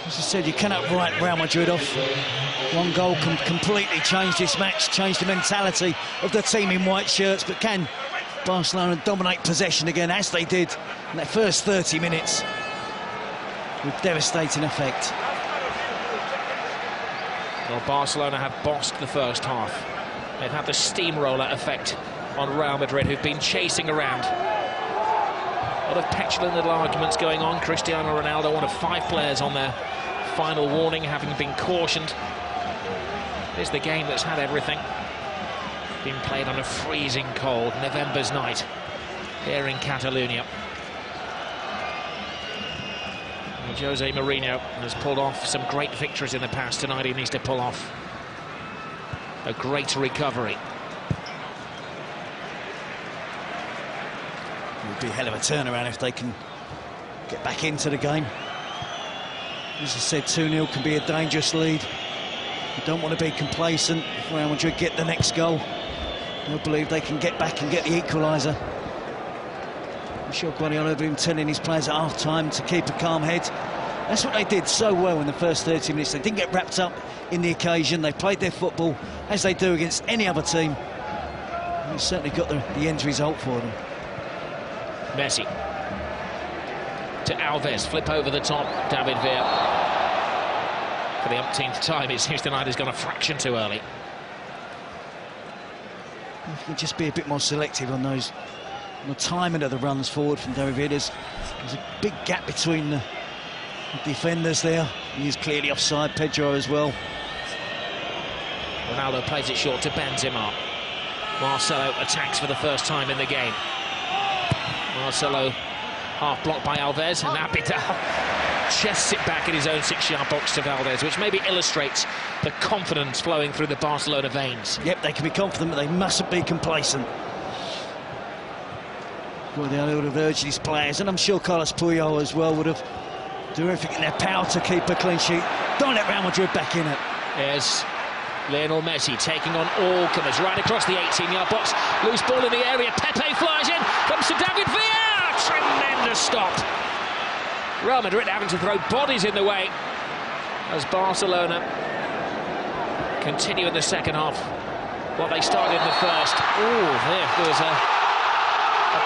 As I said, you cannot write Real Madrid off. One goal can completely change this match, change the mentality of the team in white shirts, but can Barcelona dominate possession again, as they did in that first 30 minutes, with devastating effect. Well, Barcelona have bossed the first half. They've had the steamroller effect on Real Madrid, who've been chasing around. A lot of petulant little arguments going on. Cristiano Ronaldo, one of 5 players on their final warning, having been cautioned. Here's the game that's had everything. Been played on a freezing cold November's night here in Catalonia. And Jose Mourinho has pulled off some great victories in the past. Tonight he needs to pull off a great recovery. It would be a hell of a turnaround if they can get back into the game. As I said, 2-0 can be a dangerous lead. You don't want to be complacent. If Real Madrid get the next goal, they'll believe they can get back and get the equaliser. I'm sure Guardiola has been telling his players at half-time to keep a calm head. That's what they did so well in the first 30 minutes. They didn't get wrapped up in the occasion. They played their football as they do against any other team. And it's certainly got the end result for them. Messi. to Alves, flip over the top, David Villa. For the umpteenth time, it seems tonight has gone a fraction too early. If you can just be a bit more selective on those, on the timing of the runs forward from David Villa. There's a big gap between the defenders there. He is clearly offside, Pedro as well. Ronaldo plays it short to Benzema. Marcelo attacks for the first time in the game. Marcelo half blocked by Alves, and Abidal chests it back in his own 6-yard box to Valdez, which maybe illustrates the confidence flowing through the Barcelona veins. Yep, they can be confident, but they mustn't be complacent. Guardiola would have urged his players, and I'm sure Carlos Puyol as well would have done everything in their power to keep a clean sheet. Don't let Real Madrid back in it. There's Lionel Messi taking on all comers right across the 18-yard box. Loose ball in the area. Pepe flies in. Comes to David Villa. Tremendous stop. Real Madrid having to throw bodies in the way as Barcelona continue in the second half what they started in the first. There was a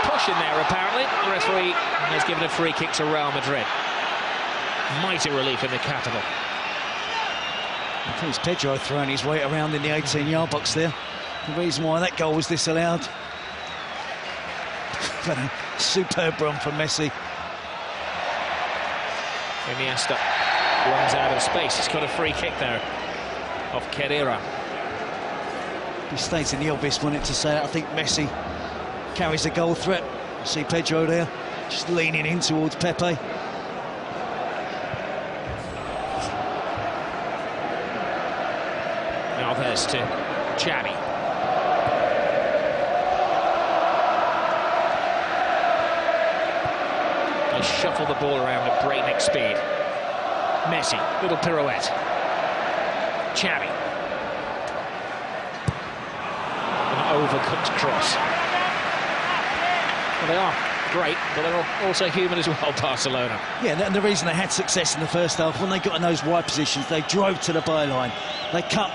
push in there, apparently. The referee has given a free kick to Real Madrid. Mighty relief in the capital. I think it's Pedro throwing his weight around in the 18-yard box there. The reason why that goal was disallowed. But a superb run from Messi. Iniesta runs out of space. He's got a free kick there off Carrera. He stated the obvious, wanted to say that. I think Messi carries a goal threat. See Pedro there, just leaning in towards Pepe. Alves to Xavi. They shuffle the ball around at breakneck speed. Messi, little pirouette. Xavi. An overcooked cross. Well, they are great, but they're also human as well, Barcelona. Yeah, and the reason they had success in the first half, when they got in those wide positions, they drove to the byline. They cut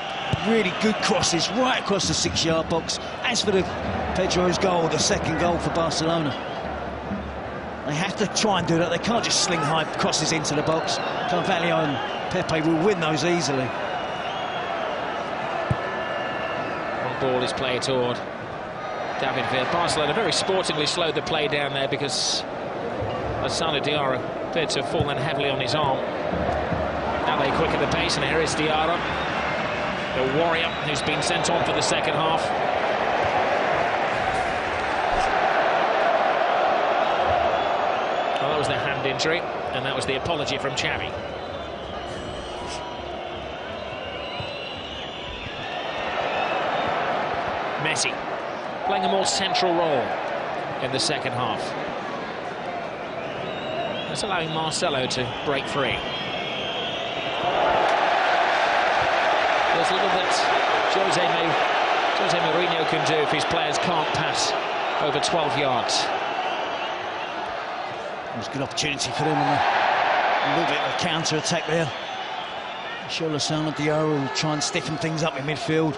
really good crosses right across the 6-yard box. As for the Pedro's goal, the second goal for Barcelona, they have to try and do that. They can't just sling high crosses into the box. Carvalho and Pepe will win those easily. One ball is played toward David Villa. Barcelona very sportingly slowed the play down there because Asano Diarra appeared to have fallen heavily on his arm. Now they quicken the pace, and here is Diarra, the warrior who's been sent on for the second half. Well, that was the hand injury, and that was the apology from Xavi. Messi playing a more central role in the second half. That's allowing Marcelo to break free. There's little that Jose Mourinho can do if his players can't pass over 12 yards. It was a good opportunity for them on a little bit of a counter-attack there. Asano Diarra will try and stiffen things up in midfield.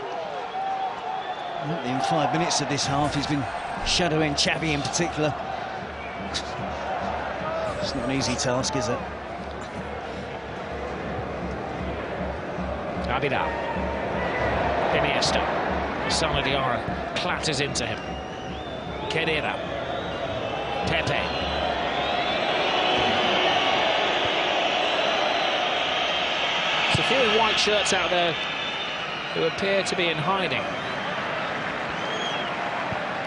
In 5 minutes of this half, he's been shadowing Xavi in particular. It's not an easy task, is it? Abidal. Iniesta. Asano Diarra clatters into him. Carrera. Pepe. There's a few white shirts out there who appear to be in hiding.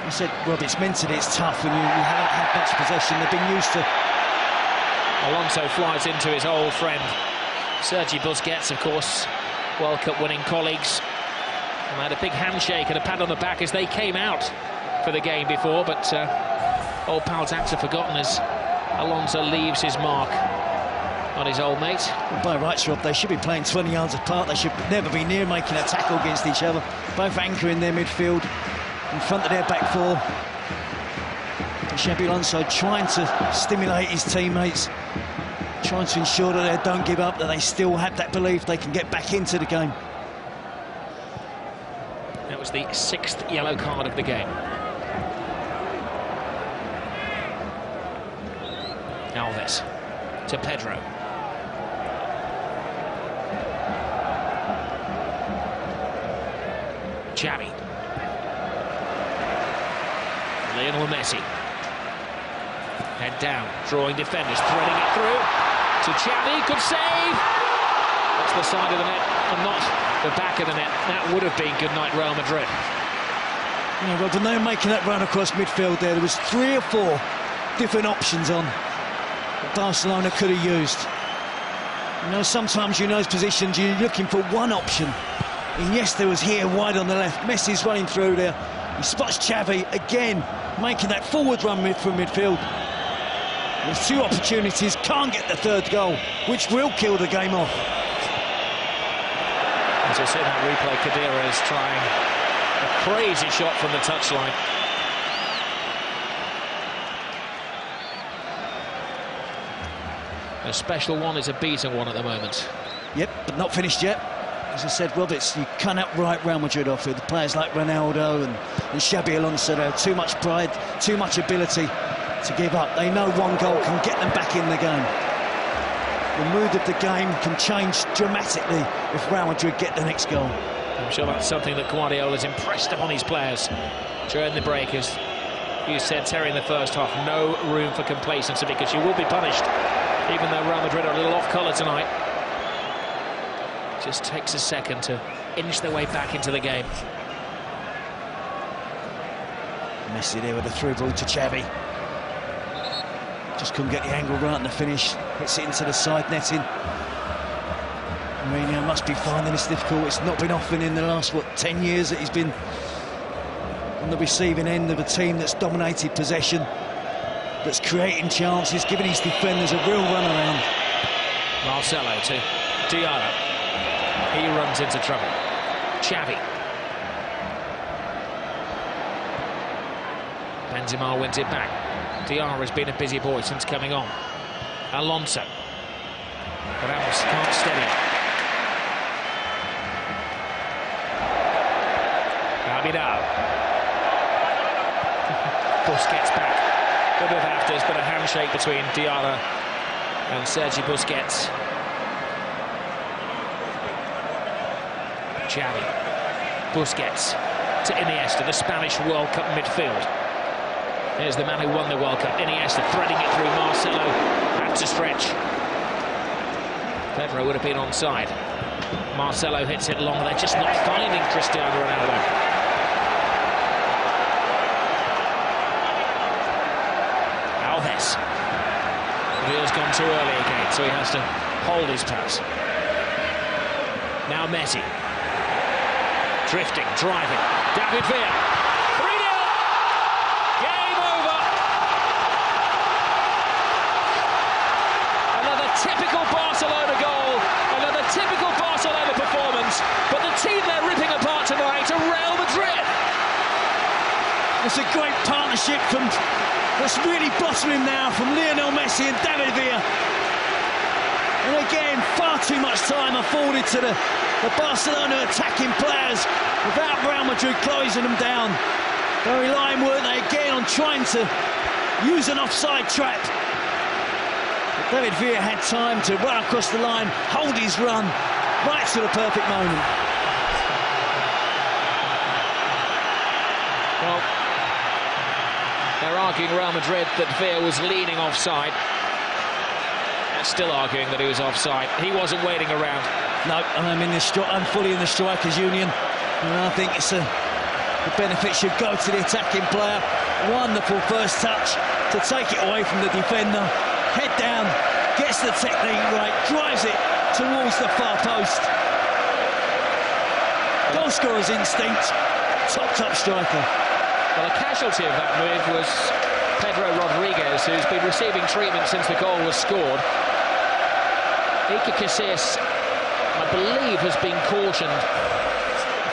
I said, Rob, it's mentally it's tough when you haven't had much possession. They've been used to. Alonso flies into his old friend Sergi Busquets, of course, World Cup winning colleagues. And they had a big handshake and a pat on the back as they came out for the game before, but old pal Dax are forgotten as Alonso leaves his mark on his old mate. Well, by rights, Rob, they should be playing 20 yards apart. They should never be near making a tackle against each other. Both anchoring their midfield in front of their back four. Xabi Alonso trying to stimulate his teammates, trying to ensure that they don't give up, that they still have that belief they can get back into the game. That was the 6th yellow card of the game. Alves to Pedro. Xavi. Lionel Messi. Head down, drawing defenders, threading it through to Xavi. Good save. That's the side of the net and not the back of the net. That would have been good night, Real Madrid. Yeah, well, when they were making that run across midfield there was 3 or 4 different options on that Barcelona could have used. You know, sometimes in those positions you're looking for one option. Iniesta was here wide on the left. Messi's running through there. He spots Xavi again, making that forward run from midfield. There's 2 opportunities, can't get the 3rd goal, which will kill the game off. As I said, that replay, Khedira is trying a crazy shot from the touchline. A special one is a beaten one at the moment. Yep, but not finished yet. As I said, Roberts, you cannot write Real Madrid off with players like Ronaldo and Xabi Alonso. They have too much pride, too much ability to give up. They know one goal can get them back in the game. The mood of the game can change dramatically if Real Madrid get the next goal. I'm sure that's something that Guardiola's impressed upon his players during the break. As you said, Terry, in the first half, no room for complacency because you will be punished, even though Real Madrid are a little off colour tonight. Just takes a second to inch their way back into the game. Messi there with a through ball to Xavi. Just couldn't get the angle right in the finish. Hits it into the side netting. Mourinho must be finding this difficult. It's not been often in the last, 10 years that he's been on the receiving end of a team that's dominated possession, that's creating chances, giving his defenders a real run around. Marcelo to Diarra. He runs into trouble. Xavi. Benzema wins it back. Diarra has been a busy boy since coming on. Alonso. But Ramos can't steady it. Abidal. Busquets back. A bit of afters, but a handshake between Diarra and Sergi Busquets. Xavi. Busquets to Iniesta, the Spanish World Cup midfield. Here's the man who won the World Cup, Iniesta, threading it through. Marcelo had to stretch. Pedro would have been onside. Marcelo hits it long. They're just not finding Cristiano Ronaldo. Alves. Vill's gone too early again, so he has to hold his pass. Now Messi. Drifting, driving. David Villa. 3-0. Game over. Another typical Barcelona goal. Another typical Barcelona performance. But the team they're ripping apart tonight are Real Madrid. It's a great partnership that's really blossoming now from Lionel Messi and David Villa. And again, far too much time afforded to the Barcelona attacking players without Real Madrid closing them down. They're relying, weren't they, again on trying to use an offside trap. But David Villa had time to run across the line, hold his run, right to the perfect moment. Well, they're arguing Real Madrid that Villa was leaning offside. They're still arguing that he was offside. He wasn't waiting around. No, I'm fully in the strikers' union, and I think the benefit should go to the attacking player. Wonderful first touch to take it away from the defender. Head down, gets the technique right, drives it towards the far post. Goal scorer's instinct, top striker. Well, a casualty of that move was Pedro Rodriguez, who's been receiving treatment since the goal was scored. Iker Casillas, I believe, has been cautioned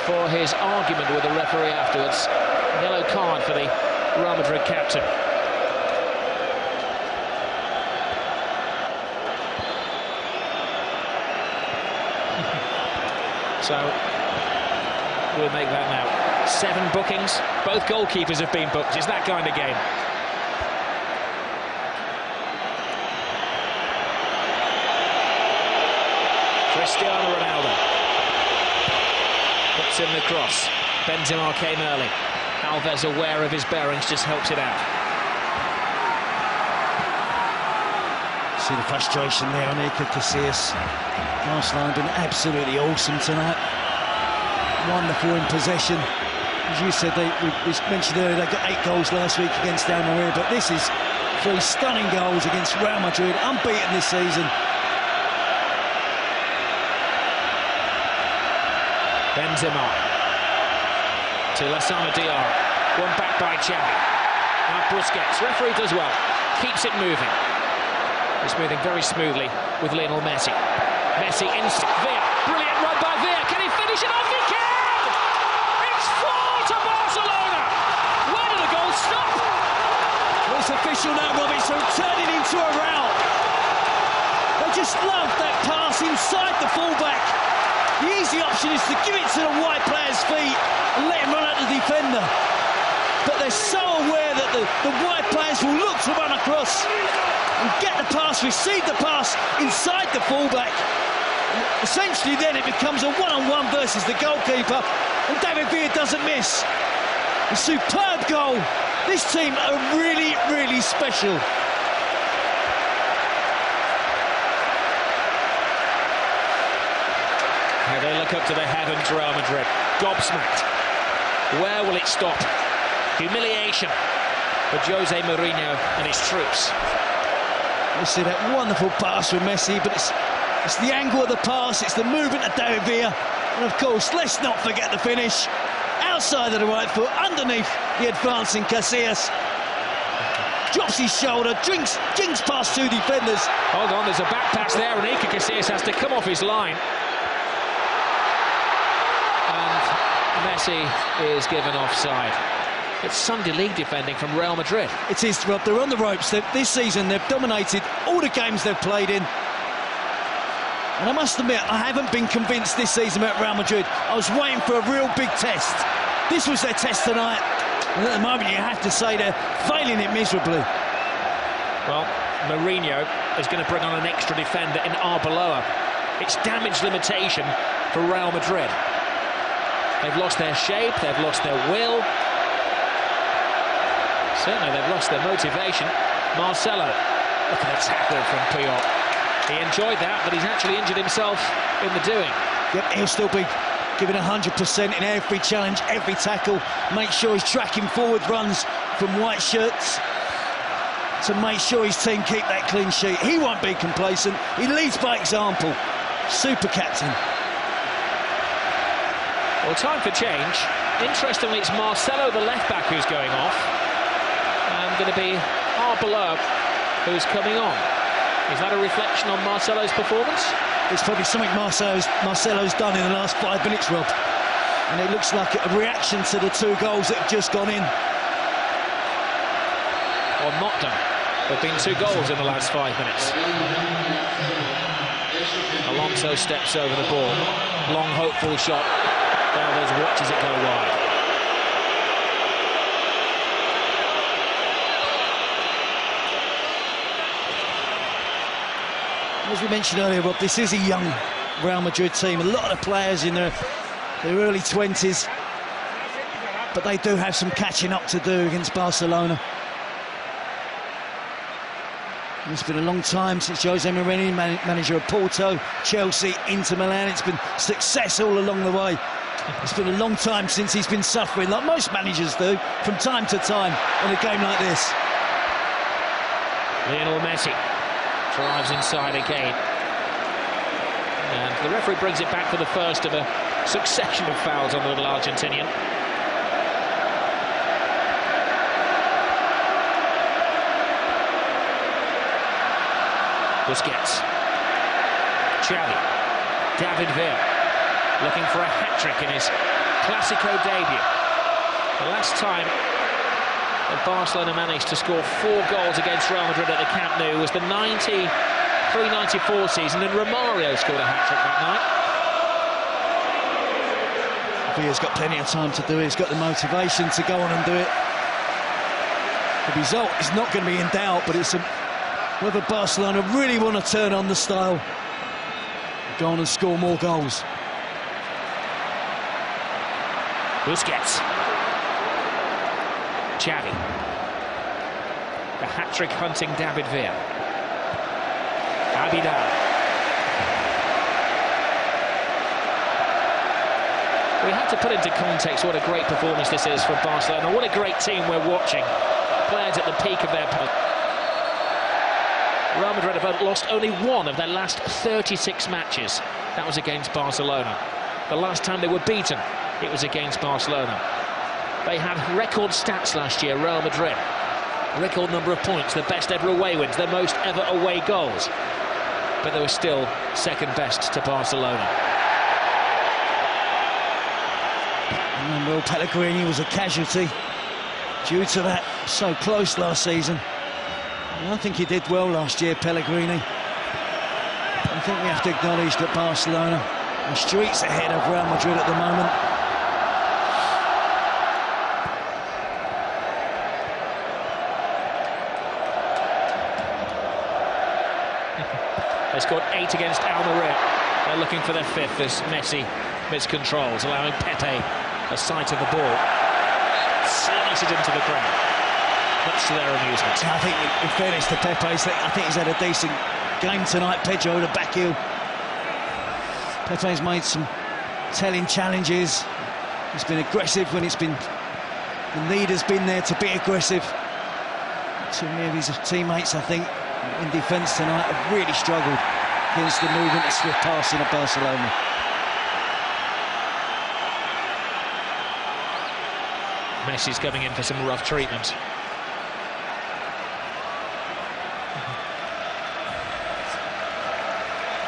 for his argument with the referee afterwards. Yellow card for the Real Madrid captain. So we'll make that now. 7 bookings. Both goalkeepers have been booked. It's that kind of game. Cristiano Ronaldo puts in the cross. Benzema came early. Alves, aware of his bearings, just helps it out. See the frustration there on Iker Casillas. Barcelona have been absolutely awesome tonight. Wonderful in possession. As you said, we mentioned earlier, they got 8 goals last week against Real Madrid, but this is 3 stunning goals against Real Madrid, unbeaten this season. Benzema to Lassana Diarra. One back by Xavi. Now Busquets. Referee does well. Keeps it moving. It's moving very smoothly with Lionel Messi. Messi instant. Villa. Brilliant run by Villa. Can he finish it off? He can! It's 4 to Barcelona. Where did the goal stop? Well, it's official now, Robbie, so turning into a row. They just love that pass inside the fullback. The easy option is to give it to the white player's feet and let him run at the defender. But they're so aware that the white players will look to run across and get the pass, receive the pass inside the fullback. And essentially then it becomes a one-on-one versus the goalkeeper, and David Villa doesn't miss. A superb goal. This team are really, really special. They look up to the heavens, Real Madrid. Gobsmacked. Where will it stop? Humiliation for Jose Mourinho and his troops. You see that wonderful pass from Messi, but it's the angle of the pass, it's the movement of David Villa, and of course, let's not forget the finish. Outside of the right foot, underneath the advancing Casillas. Drops his shoulder, jinks past 2 defenders. Hold on, there's a back pass there, and Iker Casillas has to come off his line. Messi is given offside. It's Sunday League defending from Real Madrid. It is, Rob. They're on the ropes. This season, they've dominated all the games they've played in. And I must admit, I haven't been convinced this season about Real Madrid. I was waiting for a real big test. This was their test tonight. And at the moment, you have to say they're failing it miserably. Well, Mourinho is going to bring on an extra defender in Arbeloa. It's damage limitation for Real Madrid. They've lost their shape, they've lost their will. Certainly they've lost their motivation. Marcelo, look at the tackle from Puyol. He enjoyed that, but he's actually injured himself in the doing. Yep, he'll still be giving 100% in every challenge, every tackle. Make sure he's tracking forward runs from white shirts to make sure his team keep that clean sheet. He won't be complacent. He leads by example. Super captain. Well, time for change. Interestingly, it's Marcelo, the left-back, who's going off. And going to be Arbeloa who's coming on. Is that a reflection on Marcelo's performance? It's probably something Marcelo's done in the last 5 minutes, Rob. And it looks like a reaction to the 2 goals that have just gone in. Or not done. There have been 2 goals in the last 5 minutes. Alonso steps over the ball. Long, hopeful shot. Alves watches it go wide. As we mentioned earlier, Rob, this is a young Real Madrid team. A lot of the players in their early 20s. But they do have some catching up to do against Barcelona. It's been a long time since Jose Mourinho, manager of Porto, Chelsea, Inter Milan. It's been success all along the way. It's been a long time since he's been suffering, like most managers do, from time to time in a game like this. Lionel Messi drives inside again. And the referee brings it back for the first of a succession of fouls on the little Argentinian. Busquets. Xavi. David Villa. Looking for a hat-trick in his Classico debut. The last time that Barcelona managed to score 4 goals against Real Madrid at the Camp Nou was the 93-94 season, and Romario scored a hat-trick that night. Villa's got plenty of time to do it. He's got the motivation to go on and do it. The result is not going to be in doubt, but it's whether Barcelona really want to turn on the style. go on and score more goals. Busquets. Xavi. The hat-trick hunting David Villa. Abidal. We have to put into context what a great performance this is for Barcelona. What a great team we're watching. Players at the peak of their power. Real Madrid have lost only one of their last 36 matches. That was against Barcelona. The last time they were beaten, it was against Barcelona. They had record stats last year, Real Madrid. Record number of points, the best ever away wins, the most ever away goals. But they were still second best to Barcelona. Well, Pellegrini was a casualty due to that. So close last season. And I think he did well last year, Pellegrini. I think we have to acknowledge that Barcelona are streets ahead of Real Madrid at the moment. They scored 8 against Almeria. They're looking for their 5th as Messi miscontrols, allowing Pepe a sight of the ball. Slices into the crowd, much to their amusement. I think, in fairness to Pepe, I think he's had a decent game tonight. Pedro, the back heel. Pepe's made some telling challenges. He's been aggressive when it's been... The need has been there to be aggressive. Too many of his teammates, I think, in defence tonight have really struggled against the movement and swift passing of Barcelona. Messi's coming in for some rough treatment.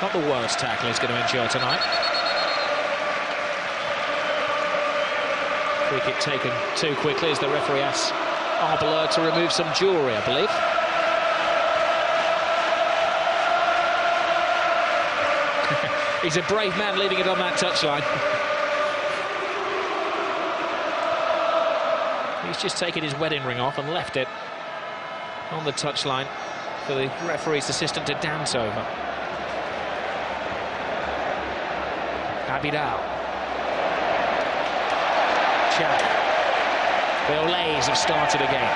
Not the worst tackle he's going to endure tonight. Free kick taken too quickly as the referee asks Arbeloa to remove some jewellery, I believe. He's a brave man leaving it on that touchline. He's just taken his wedding ring off and left it on the touchline for the referee's assistant to dance over. Abidal. Xavi. The Olays have started again.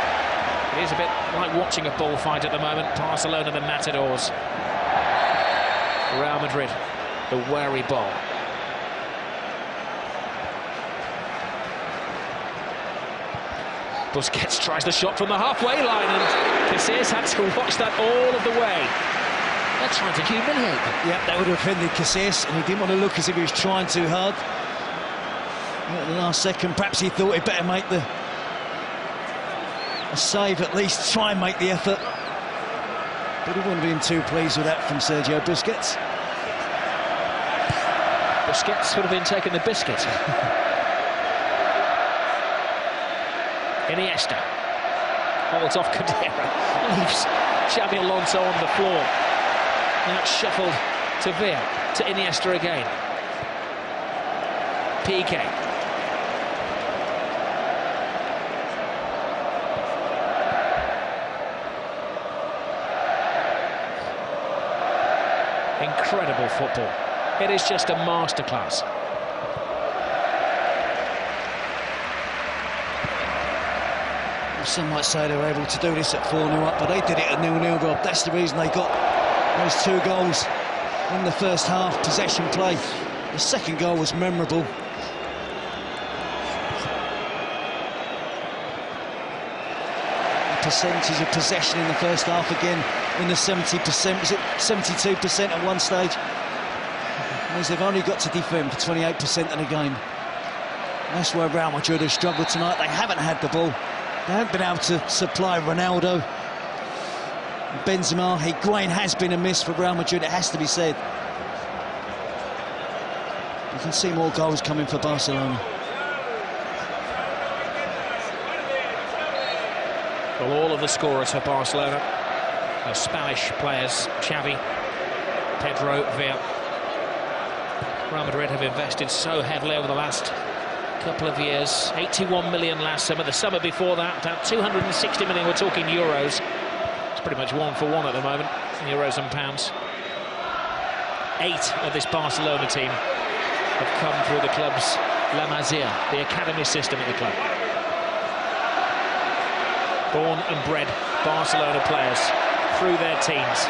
It is a bit like watching a bullfight at the moment. Barcelona, the Matadors. Real Madrid, the wary bull. Busquets tries the shot from the halfway line, and Casillas had to watch that all of the way. They're trying to humiliate them. Yep, that would have offended Casillas, and he didn't want to look as if he was trying too hard. At the last second, perhaps he thought he'd better make a save, at least try and make the effort. But he wouldn't have been too pleased with that from Sergio Busquets. Busquets would have been taking the biscuit. Iniesta holds off Cadera, leaves Xavi Alonso on the floor. Now it's shuffled to Villa, to Iniesta again. PK. Incredible football. It is just a masterclass. Some might say they were able to do this at 4-0 up, but they did it at 0-0, Rob. That's the reason they got those 2 goals in the first half, possession play. The second goal was memorable. The percentage of possession in the first half again in the 70%. Was it 72% at one stage? Means they've only got to defend for 28% of the game. And that's where Real Madrid have struggled tonight. They haven't had the ball. They haven't been able to supply Ronaldo. Benzema, Higuain has been a miss for Real Madrid, it has to be said. You can see more goals coming for Barcelona. Well, all of the scorers for Barcelona are Spanish players: Xavi, Pedro, Villa. Real Madrid have invested so heavily over the last couple of years. 81 million last summer. The summer before that, about 260 million. We're talking euros. It's pretty much 1 for 1 at the moment, euros and pounds. 8 of this Barcelona team have come through the club's La Masia, the academy system at the club. Born and bred Barcelona players through their teens.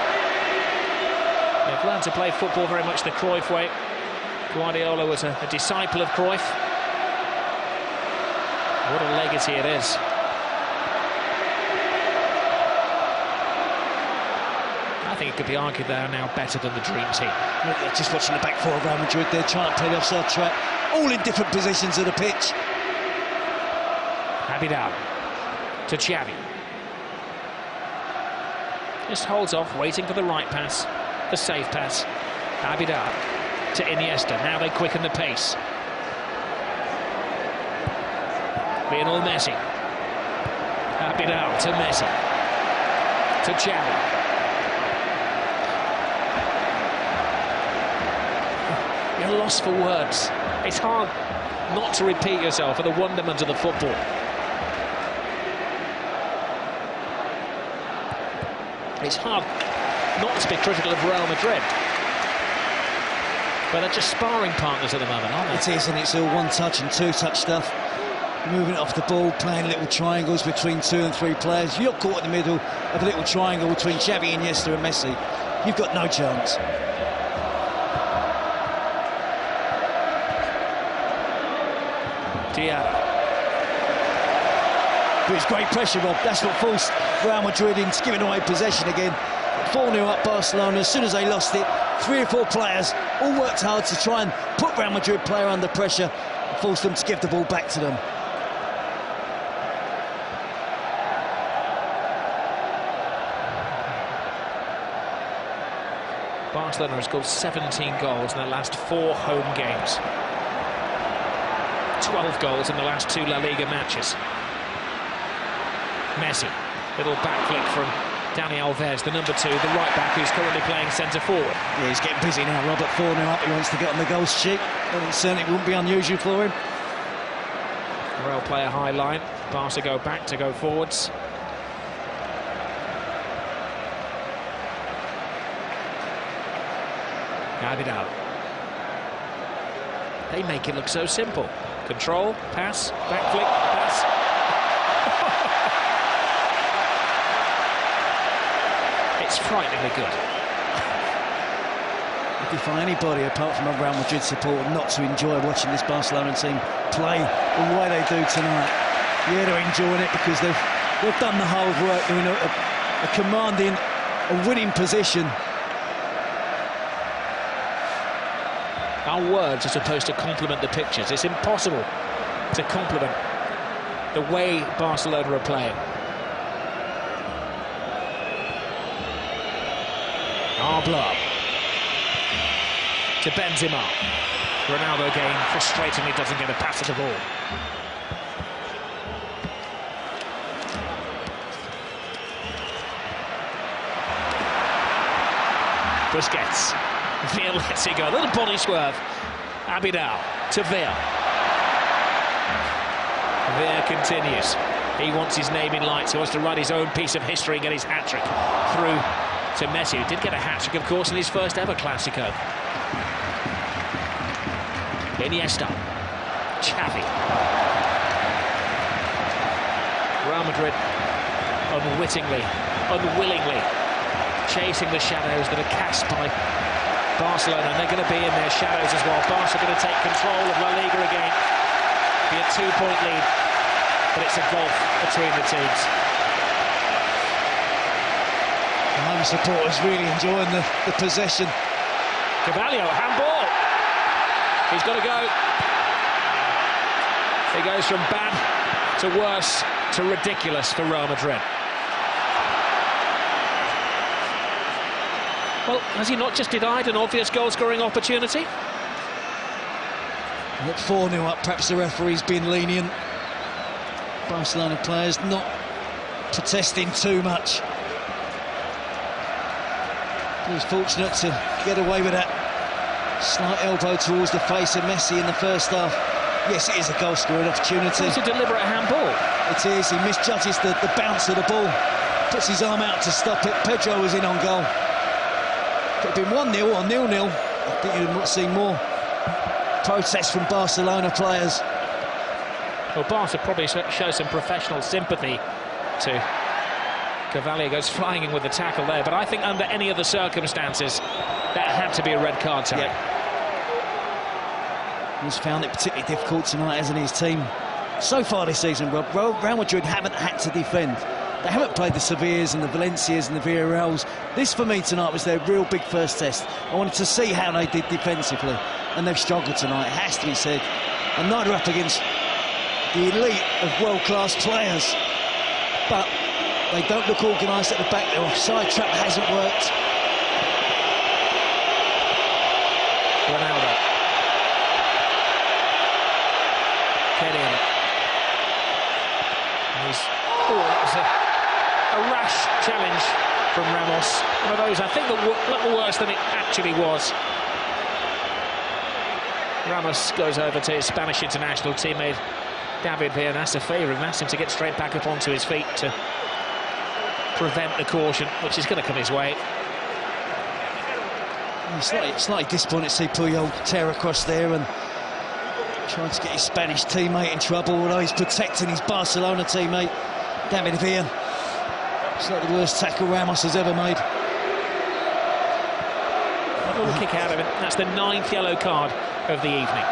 They've learned to play football very much the Cruyff way. Guardiola was a disciple of Cruyff. What a legacy it is. I think it could be argued they are now better than the dream team. Just watching the back four of Real Madrid, they're trying to play the offside trap, all in different positions of the pitch. Abidal to Xavi. Just holds off, waiting for the right pass, the safe pass. Abidal to Iniesta. Now they quicken the pace. Lionel Messi. Abidal to Messi. To Xavi. You're lost for words. It's hard not to repeat yourself for the wonderment of the football. It's hard not to be critical of Real Madrid. But they're just sparring partners at the moment, aren't they? It is, and it's all one-touch and two-touch stuff. Moving it off the ball, playing little triangles between 2 and 3 players. You're caught in the middle of a little triangle between Xavi, Iniesta and Messi. You've got no chance. Diarra. But it's great pressure, Rob. That's what forced Real Madrid into giving away possession again. 4-0 up Barcelona. As soon as they lost it, 3 or 4 players all worked hard to try and put Real Madrid player under pressure and force them to give the ball back to them. Barcelona has scored 17 goals in their last 4 home games. 12 goals in the last 2 La Liga matches. Messi, little back flick from Dani Alves, the number 2, the right back who's currently playing centre forward. Yeah, he's getting busy now, Robert. 4-0 up, he wants to get on the goals sheet. And it certainly wouldn't be unusual for him. Real play a high line. Barca go back to go forwards. Abidal. They make it look so simple. Control, pass, back flick, pass. It's frighteningly good. If you find anybody apart from a Real Madrid supporter not to enjoy watching this Barcelona team play the way they do tonight, yeah, they're enjoying it because they've done the hard work. They're in a commanding, a winning position. Our words are supposed to complement the pictures. It's impossible to complement the way Barcelona are playing. Arbla to Benzema. Ronaldo again frustratingly doesn't get a pass at the ball. Busquets. Villa lets it go. A little body swerve. Abidal to Villa. Villa continues. He wants his name in lights. He wants to write his own piece of history and get his hat-trick through to Messi, who did get a hat-trick, of course, in his first ever Classico. Iniesta. Xavi. Real Madrid unwittingly, unwillingly chasing the shadows that are cast by Barcelona, and they're going to be in their shadows as well. Barca are going to take control of La Liga again. Be a 2-point lead, but it's a gulf between the teams. The home supporters really enjoying the possession. Carvalho, handball. He's got to go. He goes from bad to worse to ridiculous for Real Madrid. Well, has he not just denied an obvious goal-scoring opportunity? At 4-0 up, perhaps the referee's been lenient. Barcelona players not protesting too much. He was fortunate to get away with that slight elbow towards the face of Messi in the first half. Yes, it is a goal-scoring opportunity. It's a deliberate handball. It is. He misjudges the bounce of the ball. Puts his arm out to stop it. Pedro was in on goal. Could have been 1-0 or 0-0. I think you'll not see more protests from Barcelona players. Well, Barca probably show some professional sympathy to Cavalier, goes flying in with the tackle there, but I think under any other circumstances that had to be a red card tag. He's found it particularly difficult tonight, hasn't he, his team? So far this season, Real Madrid haven't had to defend. They haven't played the Sevillas and the Valencias and the Villarreals. This, for me, tonight was their real big first test. I wanted to see how they did defensively, and they've struggled tonight, it has to be said. And neither up against the elite of world-class players. But they don't look organised at the back. Their offside trap hasn't worked. Ronaldo. Pedro. That was a rash challenge from Ramos. One of those, I think, that looked worse than it actually was. Ramos goes over to his Spanish international teammate David Villa and asks a favour and asks him to get straight back up onto his feet to prevent the caution, which is going to come his way. Slightly disappointed to see Puyol tear across there and trying to get his Spanish teammate in trouble, although he's protecting his Barcelona teammate, David Villa. It's like the worst tackle Ramos has ever made. A little kick out of it. That's the 9th yellow card of the evening.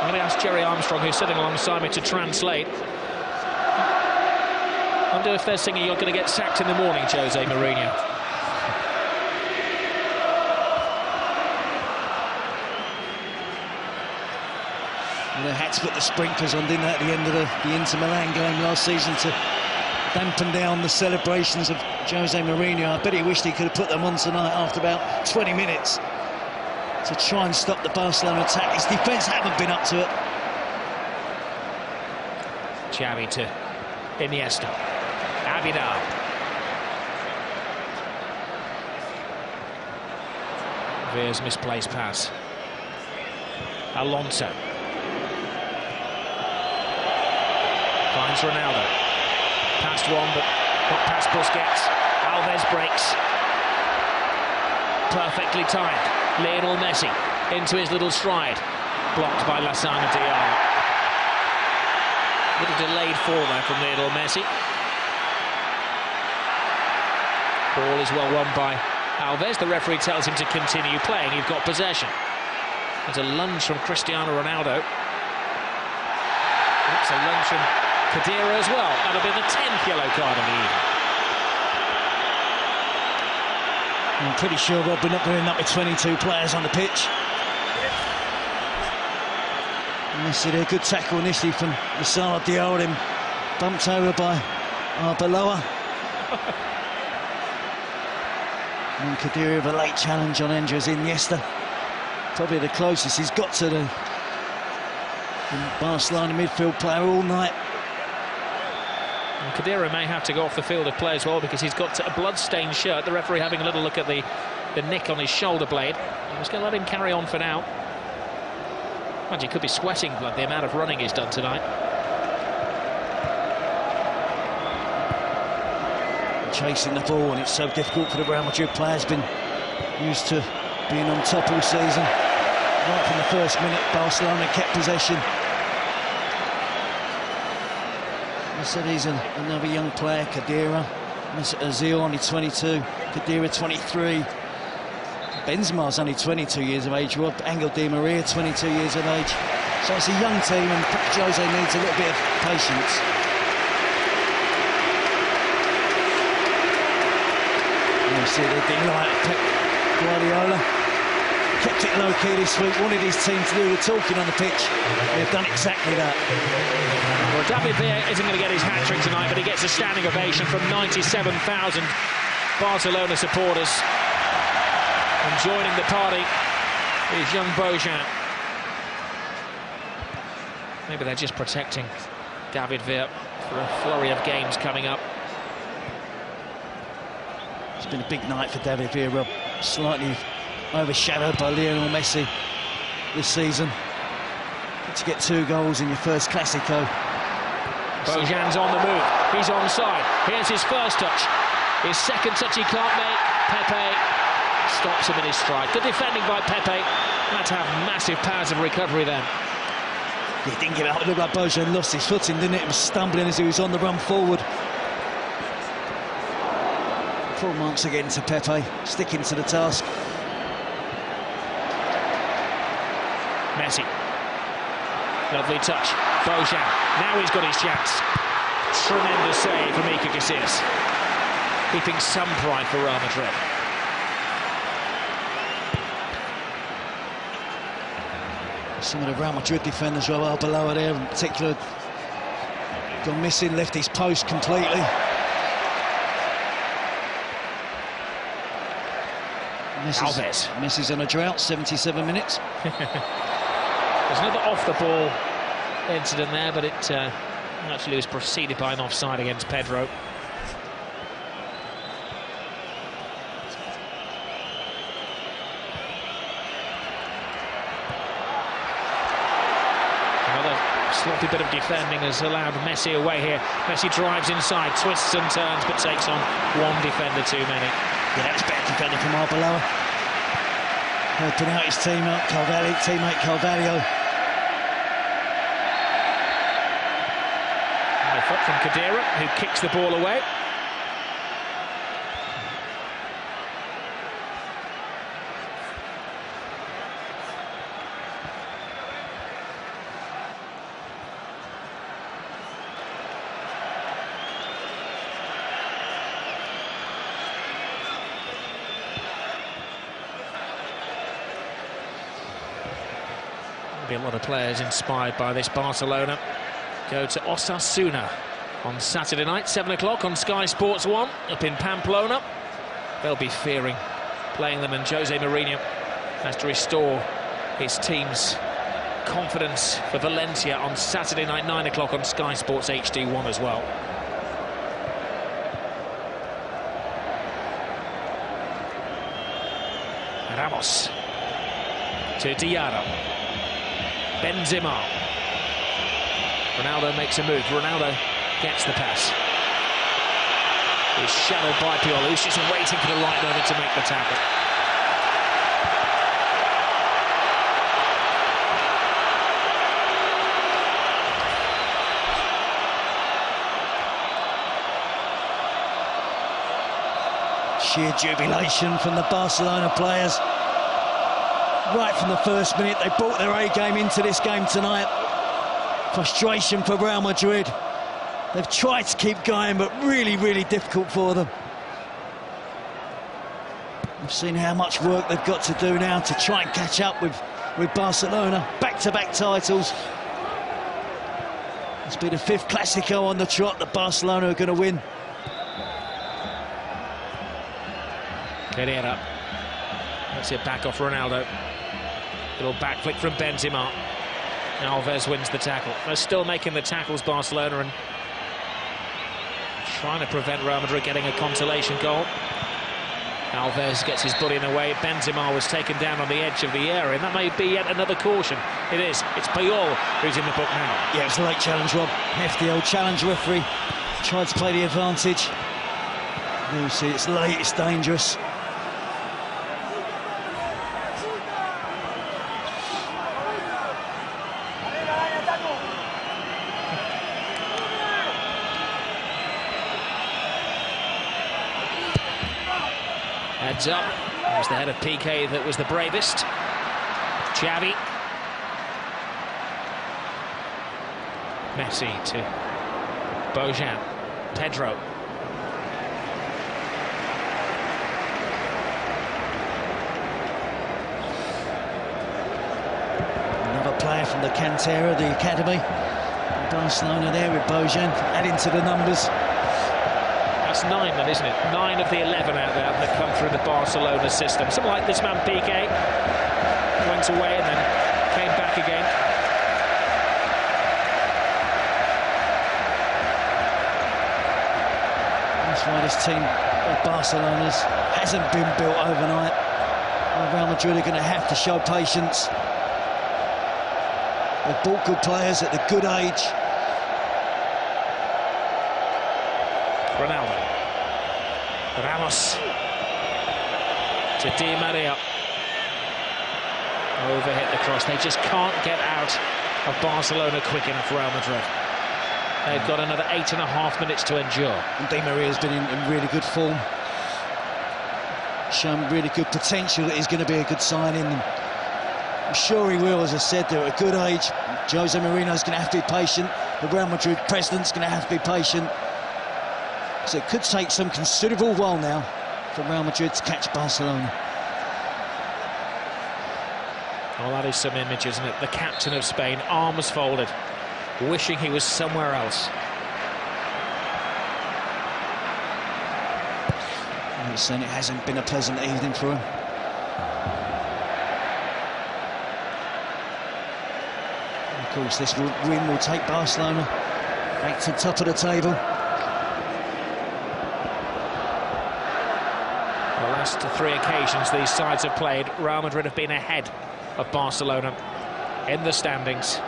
I'm going to ask Jerry Armstrong, who's sitting alongside me, to translate. I wonder if they're singing "You're going to get sacked in the morning," Jose Mourinho. Well, they had to put the sprinklers on, didn't they, at the end of the Inter Milan game last season to dampen down the celebrations of Jose Mourinho. I bet he wished he could have put them on tonight after about 20 minutes to try and stop the Barcelona attack. His defence haven't been up to it. Xavi to Iniesta. Abidal. Villa's misplaced pass. Alonso. Finds Ronaldo. Past one, but not past Busquets. Alves breaks. Perfectly timed. Lionel Messi into his little stride. Blocked by Lassana Diarra. Little delayed fall there from Lionel Messi. Ball is well won by Alves. The referee tells him to continue playing. You've got possession. There's a lunge from Cristiano Ronaldo. That's a lunge from Pedro as well. That'll be the 10th yellow card of the evening. I'm pretty sure, Rob, we're not going to end up with 22 players on the pitch. And this is a good tackle initially from Lassana Diarra, bumped over by Arbeloa. And Khedira with a late challenge on Andres Iniesta. Probably the closest he's got to the Barcelona midfield player all night. And Khedira may have to go off the field of play as well, because he's got a blood-stained shirt. The referee having a little look at the nick on his shoulder blade. I'm just going to let him carry on for now. Mind you, he could be sweating blood, the amount of running he's done tonight. Chasing the ball, and it's so difficult for the Real Madrid players. Been used to being on top all season. Right from the first minute, Barcelona kept possession. I said he's another young player, Khedira. Ozil only 22, Khedira 23. Benzema's only 22 years of age. Rob, Angel Di Maria 22 years of age. So it's a young team, and Jose needs a little bit of patience. You see the delight of Pep Guardiola. Kept it low-key this week, wanted his team to do the talking on the pitch. They've done exactly that. Well, David Villa isn't going to get his hat-trick tonight, but he gets a standing ovation from 97,000 Barcelona supporters. And joining the party is young Bojan. Maybe they're just protecting David Villa for a flurry of games coming up. It's been a big night for David Villa, slightly overshadowed by Lionel Messi this season. To get 2 goals in your first Classico Bojan's on the move. He's onside. Here's his first touch. His second touch he can't make. Pepe stops him in his stride. Good defending by Pepe. Had to have massive powers of recovery then. He didn't get out. It looked like Bojan lost his footing, didn't it? He was stumbling as he was on the run forward. Full marks again to Pepe, sticking to the task. Messi. Lovely touch. Bojan. Now he's got his chance. Tremendous save from Iker Casillas. Keeping some pride for Real Madrid. Some of the Real Madrid defenders are below there, in particular, gone missing, left his post completely. Messi's on a drought, 77 minutes. There's another off-the-ball incident there, but it actually was preceded by an offside against Pedro. Another sloppy bit of defending has allowed Messi away here. Messi drives inside, twists and turns, but takes on one defender too many. Yeah, that was better defending from Arbeloa. Helping out his teammate Carvalho. High foot from Kadira, who kicks the ball away. A lot of players inspired by this Barcelona go to Osasuna on Saturday night, 7 o'clock on Sky Sports 1 up in Pamplona. They'll be fearing playing them, and Jose Mourinho has to restore his team's confidence for Valencia on Saturday night, 9 o'clock on Sky Sports HD1 as well. Ramos to Diarra. Benzema. Ronaldo makes a move. Ronaldo gets the pass. He's shadowed by Pioli, who's just waiting for the right moment to make the tackle. Sheer jubilation from the Barcelona players. Right from the first minute, they brought their A-game into this game tonight. Frustration for Real Madrid. They've tried to keep going, but really, really difficult for them. We've seen how much work they've got to do now to try and catch up with Barcelona. Back-to-back titles. It's been the 5th Classico on the trot that Barcelona are going to win. Pedro. That's it, back off Ronaldo. Little back flick from Benzema. Alves wins the tackle. They're still making the tackles, Barcelona, and trying to prevent Real Madrid getting a consolation goal. Alves gets his body in the way. Benzema was taken down on the edge of the area, and that may be yet another caution. It is. It's Puyol who's in the book now. Yeah, it's a late challenge, Rob. Hefty old challenge referee. Tried to play the advantage. You'll see it's late, it's dangerous. Heads up. It was the head of PK that was the bravest. Xavi. Messi to Bojan. Pedro. Another player from the Cantera, the academy. Barcelona there with Bojan, adding to the numbers. That's 9 then, isn't it? 9 of the 11 out there that come through the Barcelona system. Something like this man PK went away and then came back again. That's why this team of Barcelona's hasn't been built overnight. Real Madrid are going to have to show patience. They've bought good players at a good age. Ronaldo. Ramos to Di Maria. Overhit the cross. They just can't get out of Barcelona quick enough, Real Madrid. They've got another 8.5 minutes to endure. And Di Maria's been in really good form. Shown really good potential that he's going to be a good signing. And I'm sure he will, as I said, they're at a good age. Jose Mourinho's going to have to be patient. The Real Madrid president's going to have to be patient. So it could take some considerable while now for Real Madrid to catch Barcelona. Well, that is some image, isn't it? The captain of Spain, arms folded, wishing he was somewhere else. And he's saying it hasn't been a pleasant evening for him. And of course, this win will take Barcelona back to the top of the table. The last 3 occasions these sides have played, Real Madrid have been ahead of Barcelona in the standings.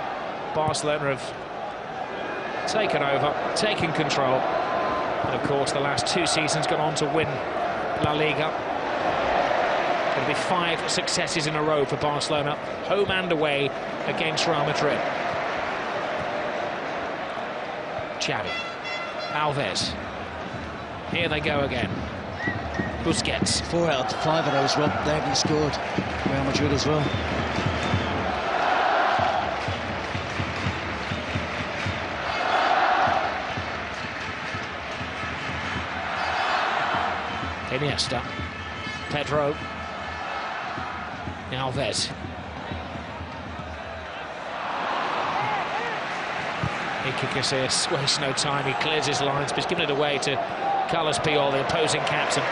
Barcelona have taken over, taken control, and of course the last 2 seasons gone on to win La Liga. It'll be 5 successes in a row for Barcelona, home and away against Real Madrid. Xavi, Alves, here they go again. Busquets. 4 out of 5 of those, Rob, they haven't scored. Real Madrid as well. Iniesta, Pedro, Alves. Iker Casillas wastes no time, he clears his lines, but he's given it away to Carlos Puyol, the opposing captain.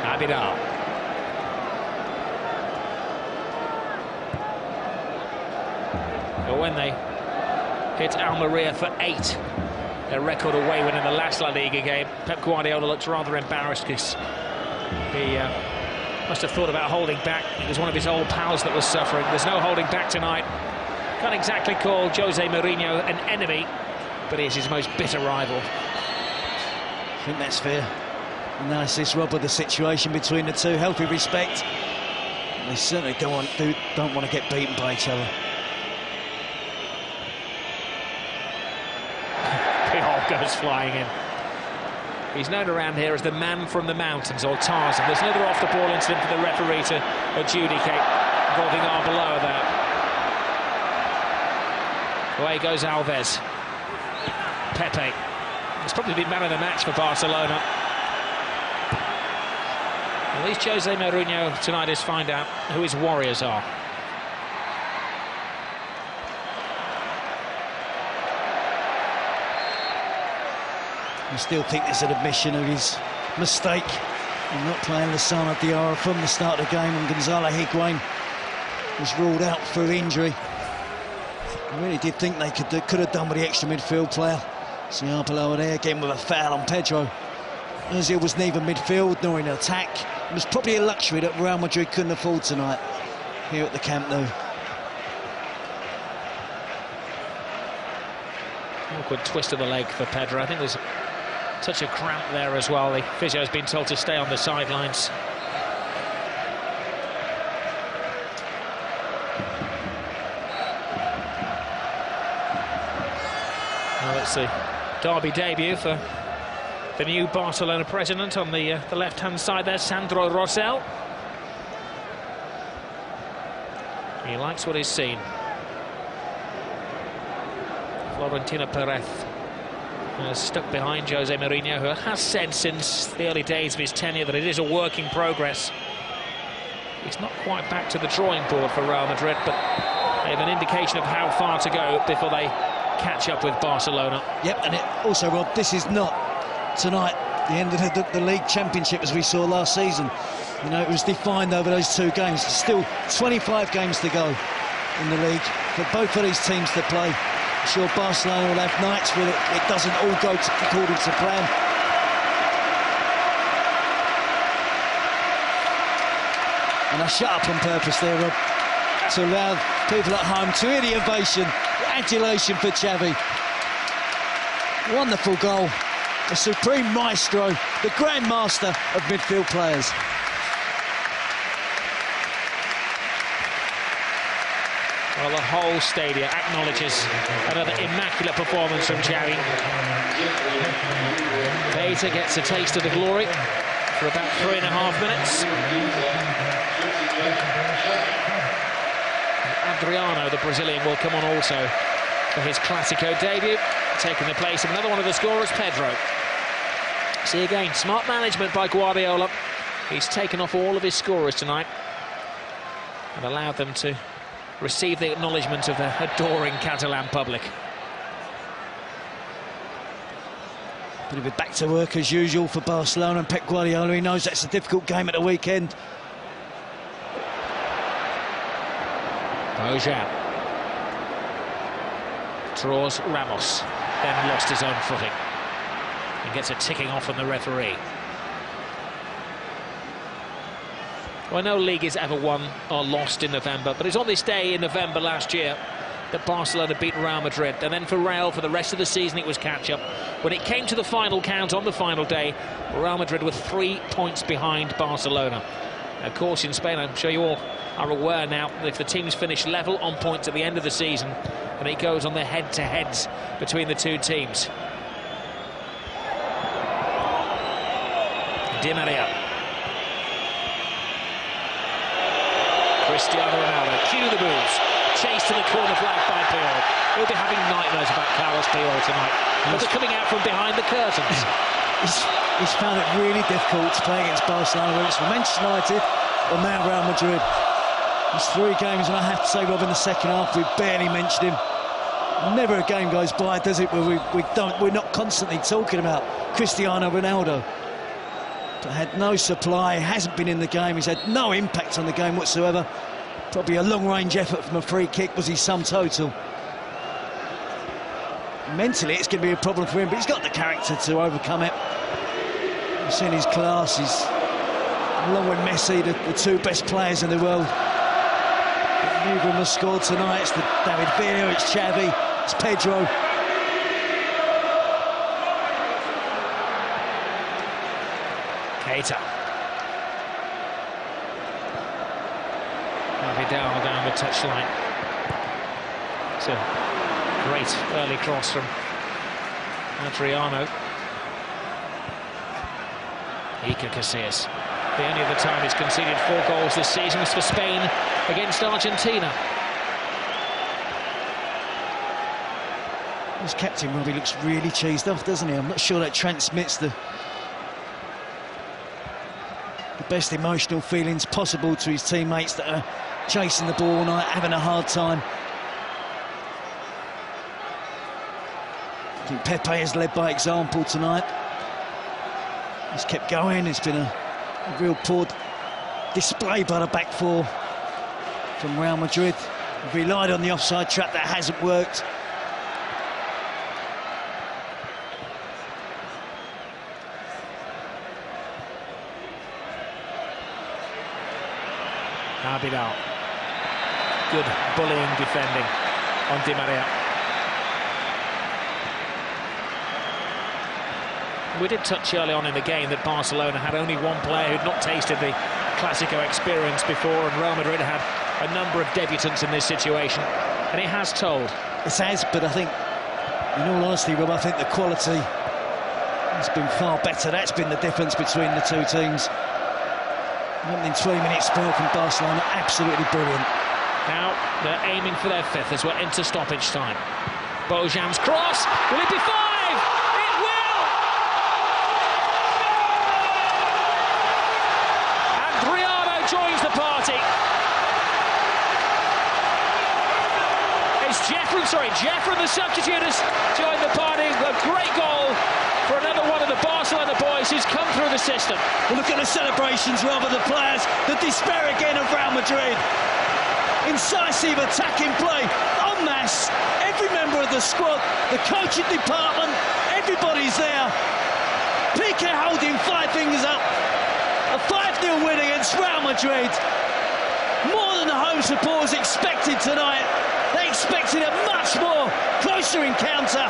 Abidal. But when they hit Almeria for 8, their record away win in the last La Liga game, Pep Guardiola looked rather embarrassed because he must have thought about holding back. It was one of his old pals that was suffering. There's no holding back tonight. Can't exactly call Jose Mourinho an enemy, but he's his most bitter rival. I think that's fair analysis, Rob, of the situation between the two. Healthy respect. They certainly don't want to get beaten by each other. Puyol goes flying in. He's known around here as the man from the mountains, or Tarzan. There's another off-the-ball incident for the referee to adjudicate involving Arbeloa there. Away goes Alves. Pepe. It's probably been man of the match for Barcelona. At least Jose Mourinho tonight is find out who his warriors are. I still think there's an admission of his mistake in not playing Lassana Diarra from the start of the game, and Gonzalo Higuain was ruled out for injury. I really did think they could have done with the extra midfield player. See Arbeloa there again with a foul on Pedro. Ozil was neither midfield nor in attack. It was probably a luxury that Real Madrid couldn't afford tonight here at the Camp Nou. Awkward twist of the leg for Pedro. I think there's a touch of cramp there as well. The physio's been told to stay on the sidelines. Well, it's the derby debut for the new Barcelona president on the left-hand side there, Sandro Rosell. He likes what he's seen. Florentino Perez stuck behind Jose Mourinho, who has said since the early days of his tenure that it is a work in progress. He's not quite back to the drawing board for Real Madrid, but they have an indication of how far to go before they catch up with Barcelona. Yep, and it also, Rob, this is not tonight the end of the league championship as we saw last season. You know, it was defined over those 2 games. There's still 25 games to go in the league for both of these teams to play. I'm sure Barcelona will have nights where it doesn't all go according to plan. And I shut up on purpose there, Rob, to allow people at home to hear the ovation, the adulation for Xavi. Wonderful goal. A supreme maestro, the grand master of midfield players. Well, the whole stadium acknowledges another immaculate performance from Xavi. Pedro gets a taste of the glory for about 3.5 minutes. Adriano, the Brazilian, will come on also for his Classico debut, taking the place of another one of the scorers, Pedro. See again, smart management by Guardiola. He's taken off all of his scorers tonight and allowed them to receive the acknowledgement of the adoring Catalan public. Bit of a back to work as usual for Barcelona and Pep Guardiola. He knows that's a difficult game at the weekend. Bojan draws Ramos, then lost his own footing and gets a ticking off from the referee. Well, no league is ever won or lost in November, but it's on this day in November last year that Barcelona beat Real Madrid, and then for Real, for the rest of the season, it was catch-up. When it came to the final count on the final day, Real Madrid were 3 points behind Barcelona. Of course, in Spain, I'm sure you all are aware now that if the teams finish level on points at the end of the season, and it goes on the head-to-heads between the two teams. Di Maria. Cristiano Ronaldo, cue the moves. Chase to the corner flag by Puyol. He'll be having nightmares about Carlos Puyol tonight. But they're coming out from behind the curtains. He's found it really difficult to play against Barcelona, whether it's for Manchester United or now Real Madrid. There's 3 games, and I have to say, Rob, in the second half, we've barely mentioned him. Never a game goes by, does it, where we're not constantly talking about Cristiano Ronaldo. But had no supply, hasn't been in the game, he's had no impact on the game whatsoever. Probably a long-range effort from a free kick was his sum total. Mentally, it's going to be a problem for him, but he's got the character to overcome it. You've seen his class, he's along with Messi, the 2 best players in the world. But neither of them have scored tonight. It's David Villa, it's Xavi, it's Pedro. Keita. Vidal down the touchline. It's a great early cross from Adriano. Iker Casillas. The only other time he's conceded 4 goals this season was for Spain against Argentina. His captain, Robbie, looks really cheesed off, doesn't he? I'm not sure that transmits the best emotional feelings possible to his teammates that are chasing the ball all night, having a hard time. I think Pepe has led by example tonight. He's kept going. It's been a real poor display by the back 4 from Real Madrid. They've relied on the offside trap, that hasn't worked. Vidal. Good bullying defending on Di Maria. We did touch early on in the game that Barcelona had only 1 player who'd not tasted the Classico experience before, and Real Madrid had a number of debutants in this situation, and it has told. It has, but I think, in all honesty, Rob, I think the quality has been far better. That's been the difference between the 2 teams. In 20-minute spell from Barcelona, absolutely brilliant. Now they're aiming for their 5th as we're into stoppage time. Bojan's cross, will it be 5? It will! Adriano joins the party. It's Jeffern, the substitute, has joined the party. A great goal for another one of the Barcelona boys who's come through the system. Well, look at the celebrations, rather, the players, the despair again of Real Madrid. Incisive attacking play, en masse. Every member of the squad, the coaching department, everybody's there. Piqué holding 5 fingers up. A 5-0 win against Real Madrid. More than the home supporters expected tonight. They expected a much more closer encounter.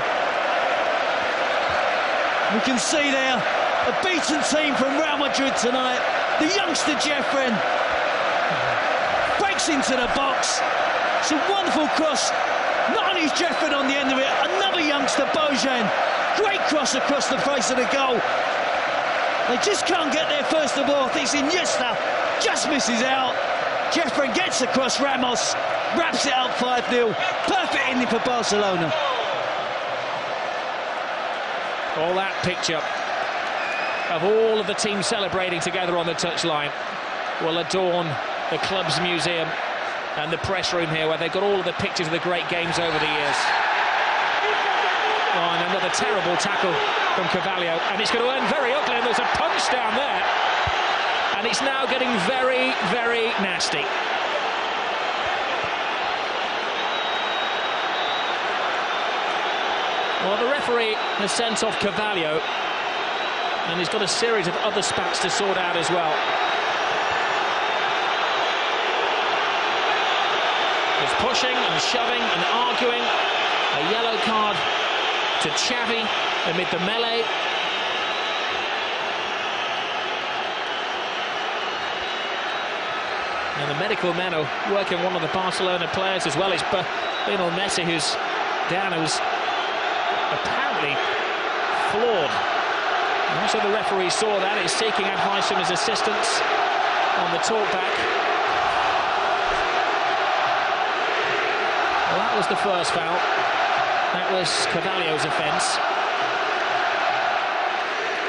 We can see there a beaten team from Real Madrid tonight. The youngster Jeffern breaks into the box. It's a wonderful cross. Not only is Jeffern on the end of it, another youngster, Bojan. Great cross across the face of the goal. They just can't get there first of all. I think it's Iniesta just misses out. Jeffern gets across Ramos, wraps it up 5-0. Perfect ending for Barcelona. All that picture of all of the team celebrating together on the touchline will adorn the club's museum and the press room here, where they've got all of the pictures of the great games over the years. Oh, and another terrible tackle from Carvalho, and it's going to end very ugly, and there's a punch down there, and it's now getting very, very nasty. Well, the referee has sent off Carvalho, and he's got a series of other spats to sort out as well. There's pushing and shoving and arguing. A yellow card to Xavi amid the melee. And the medical men are working one of the Barcelona players, as well as Lionel Messi, who's down, who's apparently flawed. And also the referee saw that. He's seeking advice from his assistants on the talkback. Well, that was the first foul. That was Carvalho's offence.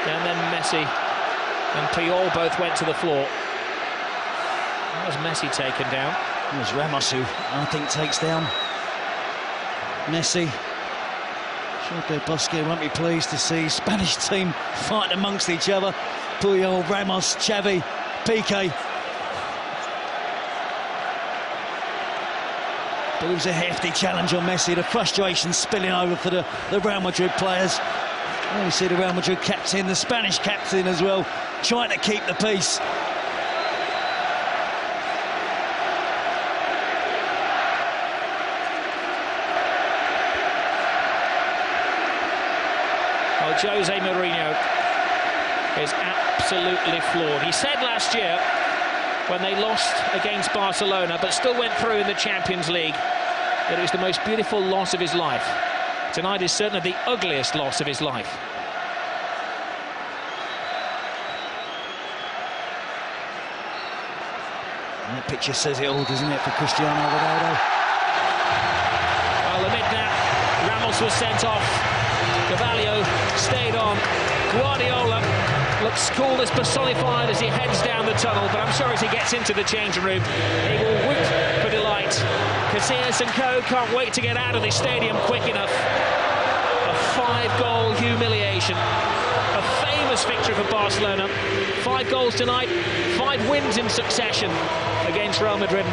And then Messi and Puyol both went to the floor. That was Messi taken down. It was Ramos who, I think, takes down Messi. Sure, Bosque won't be pleased to see Spanish team fighting amongst each other. Puyol, Ramos, Xavi, Piqué. But it was a hefty challenge on Messi, the frustration spilling over for the Real Madrid players. And you see the Real Madrid captain, the Spanish captain as well, trying to keep the peace. Well, Jose Mourinho is absolutely flawed. He said last year, when they lost against Barcelona, but still went through in the Champions League, that it was the most beautiful loss of his life. Tonight is certainly the ugliest loss of his life. And that picture says it all, doesn't it, for Cristiano Ronaldo? Well, amid that, Ramos was sent off. Carvalho stayed on. Guardiola looks cool as personified as he heads down the tunnel, but I'm sure as he gets into the changing room, he will whoop for delight. Casillas and co can't wait to get out of this stadium quick enough. A 5-goal humiliation. A famous victory for Barcelona. 5 goals tonight, 5 wins in succession against Real Madrid.